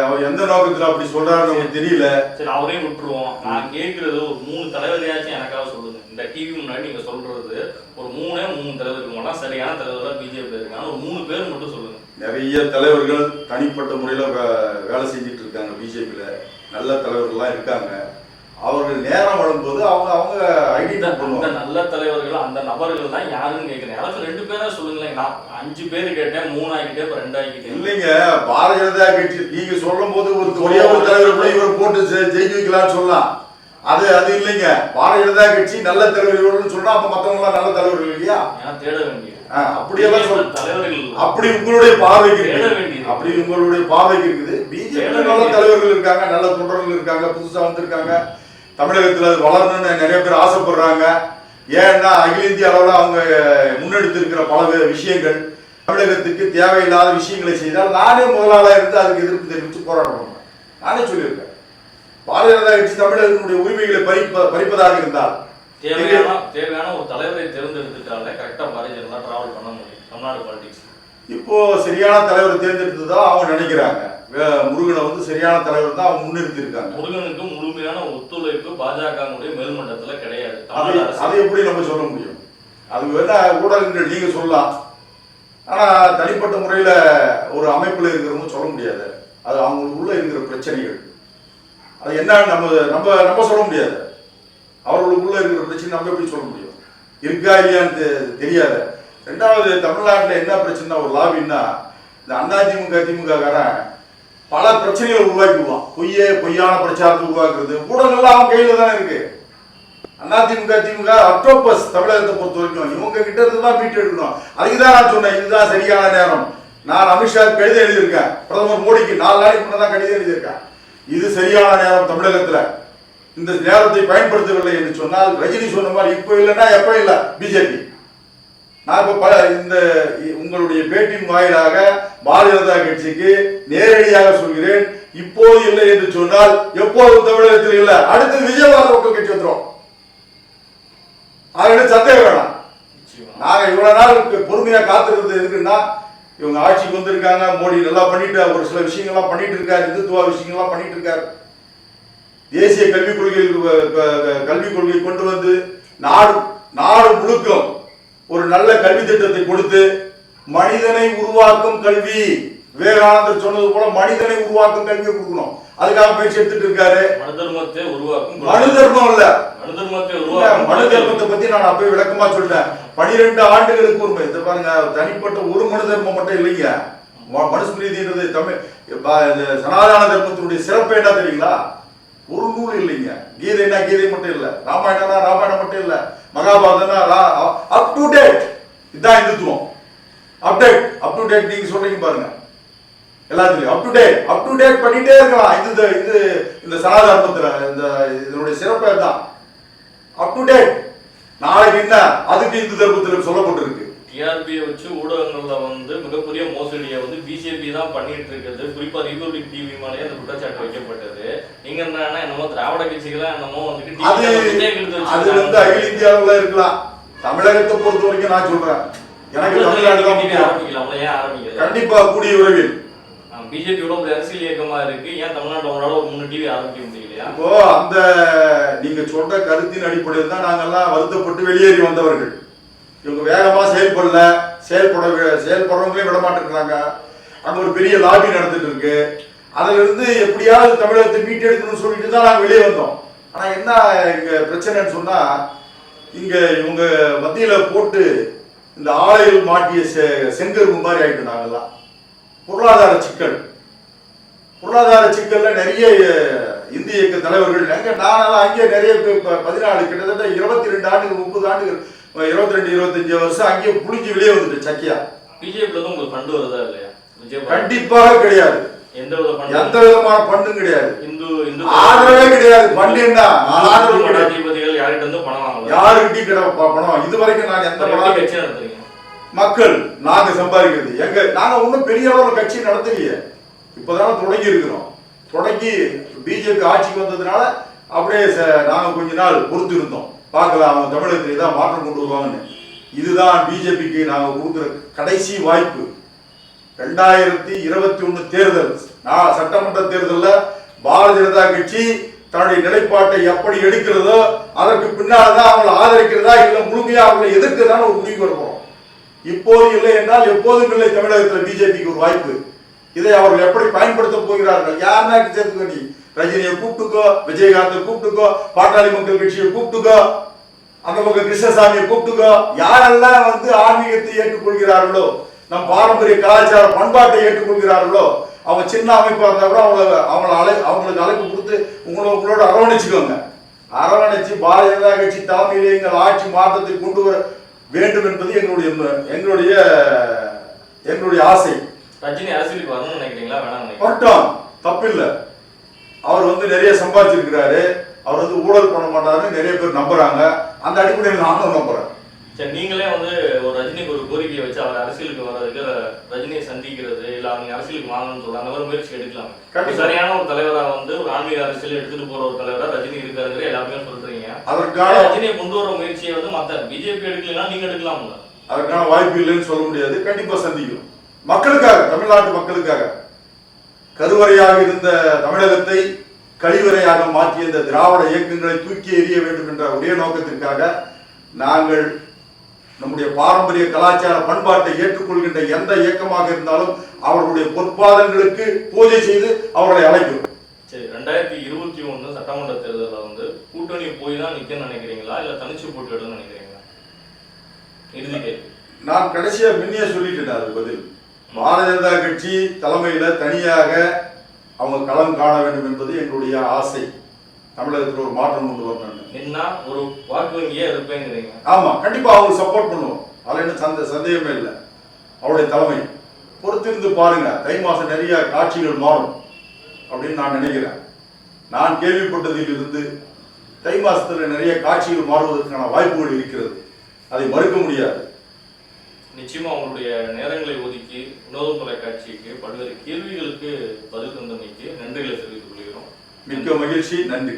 அவர் எந்த நோக்கத்துல அப்படி சொல்றாருன்னு நமக்கு தெரியல. சரி, அவரையும் விட்டுருவோம். நான் கேட்கறது ஒரு 3 தலைவரையாச்சும் எனக்காக சொல்லுங்க. இந்த டிவி முன்னாடி நீங்க சொல்றது ஒரு 3 தலைவருக்கு சரியான தலைவர்களா பிஜேபி இருக்காங்க, ஒரு 3 பேர் மட்டும் சொல்லுங்க. நிறைய தலைவர்கள் தனிப்பட்ட முறையில வேலை செஞ்சுட்டு இருக்காங்க பிஜேபியில. நல்ல தலைவர்கள்லாம் இருக்காங்க. அவர்கள் நேரம் வரும்போது அவங்க ஐடென்டிஃபை பண்ணுவாங்க. நல்ல தலைவர்கள் அந்த நபர்கள் தான் யாருன்னு கேட்கிறேன். யாராச்சும் 2 பேரா சொல்லுங்களேன். நான் 5 பேர் கேட்டேன், 3 ஆகிட்டே, 2 ஆகிட்டேன். இல்லைங்க, பாரதிய ஜனதா கட்சி நீங்க சொல்லும் போது ஒரே ஒரு தலைவர் கூட இவர் போட்டு ஜெயிக்க வைக்கலாம்னு சொல்லலாம். அது இல்லைங்க. பாரதிய ஜனதா கட்சி நல்ல தலைவர்கள் சொன்னா அப்ப மத்தவங்க எல்லாம் நல்ல தலைவர்கள் இல்லையா? தேட வேண்டிய அப்படியெல்லாம் சொல்ல தலைவர்கள் அப்படி உங்களுடைய பார்வைக்கு இருக்குது. பிஜேபி நல்ல தலைவர்கள் இருக்காங்க, நல்ல தொண்டர்கள் இருக்காங்க, புதுசா வந்திருக்காங்க. தமிழகத்துல அது வளரணும்னு நிறைய பேர் ஆசைப்படுறாங்க. ஏன்னா அகில இந்திய அளவில் அவங்க முன்னெடுத்து இருக்கிற பல விஷயங்கள், தமிழகத்துக்கு தேவையில்லாத விஷயங்களை செய்தால் நானே முதலாளா இருந்து அதுக்கு எதிர்ப்பு தெரிவித்து போராடுறோம். நானே சொல்லியிருக்கேன், பாரதிய ஜனதா கட்சி தமிழகத்தினுடைய உரிமைகளை பறிப்பதாக இருந்தால் தேவையான ஒரு தலைவரை தேர்ந்தெடுத்துட்டாலே கரெக்டா பாரதிய ஜனதா டிராவல் பண்ண முடியும் தமிழ்நாடு பாலிடிக்ஸ். இப்போ சரியான தலைவரை தேர்ந்தெடுத்ததான் அவங்க நினைக்கிறாங்க. முருகனை வந்து சரியான தலைவர் தான் அவங்க முன்னிறுத்தி இருக்காங்க. முருகனுக்கு முழுமையான ஒத்துழைப்பு பாஜகவுடைய மேல்மட்டத்துல கிடையாது. அதை எப்படி நம்ம சொல்ல முடியும்? அது வேணா ஊடகங்கள் நீங்க சொல்லலாம், ஆனா தனிப்பட்ட முறையில ஒரு அமைப்புல இருக்கிறவங்க சொல்ல முடியாது. அது அவங்களுக்குள்ள இருக்கிற பிரச்சனைகள், அது என்ன நம்ம சொல்ல முடியாது. அவர்களுக்குள்ள இருக்கிற பிரச்சனை நம்ம எப்படி சொல்ல முடியும்? இருக்கா இல்லையான்னு தெரியாத. ரெண்டாவது, தமிழ்நாட்டில் என்ன பிரச்சனை ஒரு லாபின்னா, இந்த அதிமுக திமுக காரன் பல பிரச்சனைகளை உருவாக்கிடுவான். பொய்யான பிரச்சாரத்தை உருவாக்குறது ஊடகங்கள்லாம் அவன் கையில தானே இருக்கு. அதிமுக திமுக அக்டோபஸ் தமிழகத்தை பொறுத்த வரைக்கும் இவங்க கிட்ட இருந்து தான் மீட்டு எடுக்கணும். அதுக்குதான் நான் சொன்னேன் இதுதான் சரியான நேரம். நான் அமித்ஷா கடிதம் எழுதியிருக்கேன், பிரதமர் மோடிக்கு 4 நாளைக்கு முன்னதான் கடிதம் எழுதியிருக்கேன். இது சரியான நேரம் தமிழகத்துல. இந்த நேரத்தை பயன்படுத்தவில்லை என்று சொன்னால் ரஜினி சொன்ன மாதிரி இப்போ இல்லைன்னா எப்ப இல்லை பிஜேபி. நான் இப்ப இந்த உங்களுடைய பேட்டின் வாயிலாக பாரதிய ஜனதா கட்சிக்கு நேரடியாக சொல்கிறேன், இப்போது இல்லை என்று சொன்னால் எப்போதும் தமிழகத்தில் இல்லை. அடுத்து விஜயவாத மக்கள் கட்சி வந்துடும். அது சந்தேகம் வேணாம். நாங்க இவ்வளவு நாள் பொறுமையா காத்திருந்தது எதுக்குன்னா இவங்க ஆட்சிக்கு வந்திருக்காங்க, மோடி நல்லா பண்ணிட்டு ஒரு சில விஷயங்கள்லாம் பண்ணிட்டு இருக்காரு, இந்துத்துவ விஷயங்கள்லாம் பண்ணிட்டு இருக்காரு. தேசிய கல்விக் கொள்கை கொண்டு வந்து நாடு முழுக்கும் ஒரு நல்ல கல்வி திட்டத்தை கொடுத்து மனிதனை உருவாக்கும் கல்வி, விவேகானந்தர் சொன்னது போல மனிதனை உருவாக்கும் கல்வியை கொடுக்கணும். அதுக்காக முயற்சி எடுத்துட்டு இருக்காரு. மனு தர்மம் இல்ல, மனு தர்மத்தை பத்தி நான் அப்பவே விளக்கமா சொல்லிட்டேன். 12 ஆண்டுகளுக்கு ஒரு இதை பாருங்க, தனிப்பட்ட ஒரு மனு தர்மம் மட்டும் இல்லைங்க. மனுஸ்மிருதின்றது தமிழ் சனாதன தர்மத்தினுடைய சிறப்பு என்ன தெரியுங்களா? ஒரு நூல் இல்லைங்க. கீதைனா கீதை மட்டும் இல்ல, ராமாயணம்னா ராமாயணம் மட்டும் இல்ல, மகாபாரதம்னா அப் டு டேட். இதுதான் இந்துத்துவம். அப் டு டேட் நீங்க சொல்றீங்க பாருங்க, எல்லாத்துலயும் அப் டு டேட் பண்ணிட்டே இருக்கலாம். இது இந்த சனாதனத்துல இதனுடைய சிறப்பு தான் அப் டு டேட். நாளைக்கு என்ன அதுக்கு இந்து தர்மத்தில் சொல்லப்பட்டிருக்கு. டிஆர்பியை வச்சு ஊடகங்கள்ல வந்து மிகப்பெரிய மோசடியை வந்து பிஜேபி தான் பண்ணிட்டு இருக்கிறது. குறிப்பா ரிபப்ளிக் டிவி மேலேயே அந்த குற்றச்சாட்டு வைக்கப்பட்டது. நீங்க என்னமோ திராவிட கட்சிகளா என்னமோ வந்துட்டு அது வந்து அகில இந்தியாவில் இருக்கலாம். தமிழகத்தை பொறுத்த வரைக்கும் நான் சொல்றேன், எனக்கு தமிழ்நாடு ஆரம்பிக்கலாம். ஏன் ஆரம்பிக்கல? கண்டிப்பா கூடிய விரைவில். பிஜேபியோட ஒரு அரசியல் இயக்கமா இருக்கு, ஏன் தமிழ்நாடு உங்களால ஒரு 3 டிவி ஆரம்பிக்க முடியலையா? இப்போ அந்த நீங்க சொல்ற கருத்தின் அடிப்படையில் தான் நாங்கெல்லாம் வருத்தப்பட்டு வெளியேறி வந்தவர்கள். இவங்க வேகமா செயல்படுறவங்களே விட மாட்டேங்கிறாங்க. அங்க ஒரு பெரிய லாபி நடந்துட்டு இருக்கு. அதுல இருந்து எப்படியாவது தமிழகத்தை மீட்டெடுக்கணும்னு சொல்லிட்டு தான் நாங்க வெளியே வந்தோம். ஆனா என்ன இங்க பிரச்சனைன்னு சொன்னா, இங்க இவங்க மத்தியில போட்டு இந்த ஆலையில் மாட்டிய செங்கரும்பு மாதிரி ஆயிட்டு நாங்கெல்லாம். பொருளாதார சிக்கல்ல நிறைய இந்திய இயக்க தலைவர்கள் நானெல்லாம் அங்கே நிறைய 14 கிட்டத்தட்ட 22 ஆண்டுகள் 30 ஆண்டுகள் 22-25 வருஷம் அங்கேயே புளிஞ்சு வெளியே வந்துட்டு சக்கியா. பிஜேபி உங்களுக்கு ஃபண்ட் வருதா இல்லையா? கண்டிப்பாக கிடையாது. எந்த விதமான ஃபண்டும் கிடையாது. ஆதரவே கிடையாது. ஃபண்ட் என்ன ஆதரவு கிடையாது. யாருக்கிட்டையும் பணம் இதுவரைக்கும் நான் எந்த பணம் மக்கள் நாங்க சம்பாதிக்கிறது நாங்க ஒன்றும் பெரிய அளவில் கட்சி நடத்தலையே. இப்போதானே தொடங்கி இருக்கிறோம். தொடங்கி பிஜேபி ஆட்சிக்கு வந்ததுனால அப்படியே நாங்க கொஞ்ச நாள் பொறுத்து இருந்தோம், பார்க்கலாம் அவங்க தமிழகத்தில் ஏதாவது மாற்றம் கொண்டு வருவாங்கன்னு. இதுதான் பிஜேபிக்கு நாங்க கொடுக்குற கடைசி வாய்ப்பு. 2021 தேர்தல் சட்டமன்ற தேர்தலில் பாரதிய ஜனதா கட்சி தன்னுடைய நிலைப்பாட்டை எப்படி எடுக்கிறதோ அதற்கு பின்னால்தான் அவங்களை ஆதரிக்கிறதா இல்லை முழுமையா அவங்களை எதிர்க்கிறதான ஒரு முடிவு வரப்போம். இப்போது இல்லை என்றால் எப்போதும் இல்லை. தமிழகத்தில் பிஜேபிக்கு ஒரு வாய்ப்பு. இதை அவர்கள் எப்படி பயன்படுத்த போகிறார்கள்? யாருன்னா சேர்த்துக்கோ, நீ ரஜினியை கூப்பிட்டுக்கோ, விஜயகாந்தை கூப்பிட்டுக்கோ, பாட்டாளி மக்கள் கட்சியை கூப்பிட்டுக்கோ, அந்த பக்கம் கிருஷ்ணசாமியை கூப்பிட்டுக்கோ. யாரெல்லாம் வந்து ஆன்மீகத்தை ஏற்றுக்கொள்கிறார்களோ, நம் பாரம்பரிய கலாச்சார பண்பாட்டை ஏற்றுக்கொள்கிறார்களோ, அவங்க சின்ன அமைப்பா இருந்தா கூட அவங்களுக்கு அழைப்பு கொடுத்து உங்களோட அரவணைச்சுக்கோங்க. அரவணைச்சு பாரதிய ஜனதா கட்சி தலைமையிலே எங்கள் ஆட்சி மாற்றத்தை கொண்டு வர வேண்டும் என்பது எங்களுடைய ஆசை. ரஜினி அரசியலுக்கு வரணும்னு நினைக்கிறீங்களா? வேணாம், வரட்டும், தப்பில்லை. அவர் வந்து நிறைய சம்பாதிச்சிருக்கிறாரு. அவர் வந்து ஊழல் பண்ண மாட்டாருன்னு நிறைய பேர் நம்புறாங்க. அந்த அடிப்படையில் நானும் நம்புறேன். சரி, நீங்களே வந்து ஒரு ரஜினிக்கு ஒரு கோரிக்கையை வச்சு அவர் அரசியலுக்கு வர்றதுக்கு ரஜினியை சந்திக்கிறது இல்லை அவங்க அரசியலுக்கு வாங்கணும்னு சொல்றாங்க. அந்த மாதிரி முயற்சி எடுக்கலாம். சரியான ஒரு தலைவரா வந்து ஒரு ஆன்மீக அரசியல் எடுத்துட்டு போற ஒரு தலைவரா ரஜினி இருக்காருங்கிற எல்லாருமே சொல்றீங்க. அதற்கான ரஜினியை கொண்டு வர முயற்சியை வந்து மத்த பிஜேபி எடுக்கலாம், நீங்க எடுக்கலாம்ல? அதற்கான வாய்ப்பு இல்லைன்னு சொல்ல முடியாது. கண்டிப்பா சந்திக்கும். மக்களுக்காக, தமிழ்நாட்டு மக்களுக்காக கருவறையாக இருந்த தமிழகத்தை கழிவறையாக மாற்றிய இந்த திராவிட இயக்கங்களை தூக்கி எறிய வேண்டும் என்ற ஒரே நோக்கத்திற்காக நாங்கள் நம்முடைய பாரம்பரிய கலாச்சார பண்பாட்டை ஏற்றுக்கொள்கின்ற எந்த இயக்கமாக இருந்தாலும் அவர்களுடைய பொற்பாதங்களுக்கு பூஜை செய்து அவர்களை அழைக்கிறோம். சரி, 2021 சட்டமன்ற தேர்தலில் வந்து கூட்டணி போய் தான் நிக்க நினைக்கிறீங்களா இல்ல தனிச்சு போட்டு எடுன்னு நினைக்கிறீங்களா? இறுதி கேள்வி. நான் கடைசியா முன்னே சொல்லிட்டேன் அது பதில். பாரதிய ஜனதா கட்சி தலைமையில தனியாக அவங்க களம் காண வேண்டும் என்பது எங்களுடைய ஆசை. தமிழகத்தில் ஒரு மாற்றம் கொண்டு வரணும். என்ன ஒரு வாக்கு வங்கியே இருப்பேங்கிறீங்க? ஆமா, கண்டிப்பா அவங்க சப்போர்ட் பண்ணுவோம். அதுல என்ன சந்தேகமே இல்லை. அவருடைய தலைமை பொறுத்திருந்து பாருங்க. தை மாசம் நிறைய காட்சிகள் மாறும் அப்படின்னு நான் நினைக்கிறேன். நான் கேள்விப்பட்டதில் இருந்து தை மாசத்துல நிறைய காட்சிகள் மாறுவதற்கான வாய்ப்புகள் இருக்கிறது. அதை மறுக்க முடியாது. நிச்சயமா உங்களுடைய நேரங்களை ஒதுக்கி உணவு தொலைக்காட்சிக்கு பல்வேறு கேள்விகளுக்கு பதில் தந்தமைக்கு நன்றிகளை தெரிவித்துக் கொள்கிறோம். மிக்க மகிழ்ச்சி, நன்றி.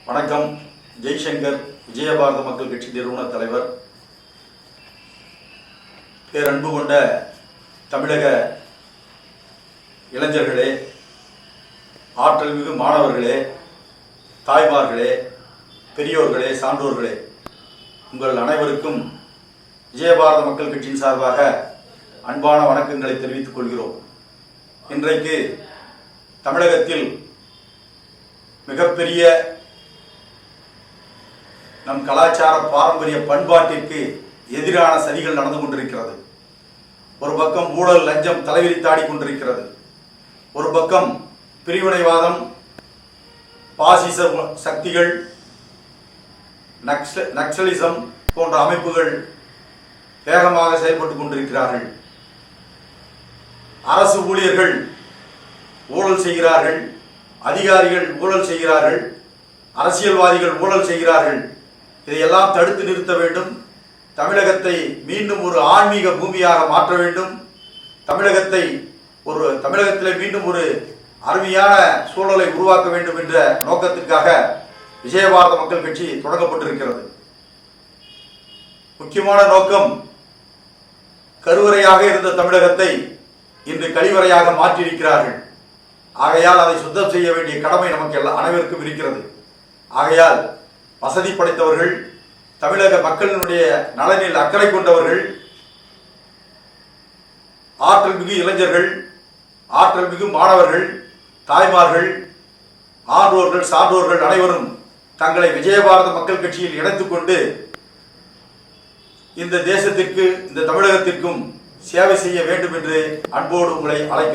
வணக்கம். ஜெய்சங்கர், விஜயபாரத மக்கள் கட்சி நிறுவன தலைவர். பேரன்பு கொண்ட தமிழக இளைஞர்களே, ஆற்றல் மிகு மாணவர்களே, தாய்மார்களே, பெரியோர்களே, சான்றோர்களே, உங்கள் அனைவருக்கும் விஜயபாரத மக்கள் கட்சியின் சார்பாக அன்பான வணக்கங்களை தெரிவித்துக் கொள்கிறோம். இன்றைக்கு தமிழகத்தில் மிகப்பெரிய நம் கலாச்சார பாரம்பரிய பண்பாட்டிற்கு எதிரான சதிகள் நடந்து கொண்டிருக்கிறது. ஒரு பக்கம் ஊழல் லஞ்சம் தலைவிரித்தாடி கொண்டிருக்கிறது. ஒரு பக்கம் பிரிவினைவாதம், பாசிச சக்திகள், நக்சலிசம் போன்ற அமைப்புகள் வேகமாக செயல்பட்டுக் கொண்டிருக்கிறார்கள். அரசு ஊழியர்கள் ஊழல் செய்கிறார்கள், அதிகாரிகள் ஊழல் செய்கிறார்கள், அரசியல்வாதிகள் ஊழல் செய்கிறார்கள். இதையெல்லாம் தடுத்து நிறுத்த வேண்டும். தமிழகத்தை மீண்டும் ஒரு ஆன்மீக பூமியாக மாற்ற வேண்டும். தமிழகத்திலே மீண்டும் ஒரு அருமையான சூழலை உருவாக்க வேண்டும் என்ற நோக்கத்திற்காக விஜயபாரத மக்கள் கட்சி தொடங்கப்பட்டிருக்கிறது. முக்கியமான நோக்கம், கருவறையாக இருந்த தமிழகத்தை இன்று கழிவறையாக மாற்றியிருக்கிறார்கள். ஆகையால் அதை சுத்தம் செய்ய வேண்டிய கடமை நமக்கு அனைவருக்கும் இருக்கிறது. ஆகையால் வசதி படைத்தவர்கள், தமிழக மக்களினுடைய நலனில் அக்கறை கொண்டவர்கள், ஆற்றல் மிகு இளைஞர்கள், ஆற்றல் மிகு மாணவர்கள், தாய்மார்கள், ஆன்றோர்கள், சான்றோர்கள் அனைவரும் தங்களை விஜயபாரத மக்கள் கட்சியில் இணைத்துக் கொண்டு இந்த தேசத்திற்கு, இந்த தமிழகத்திற்கும் சேவை செய்ய வேண்டும் என்று அன்போடு உங்களை அழைக்கிறோம்.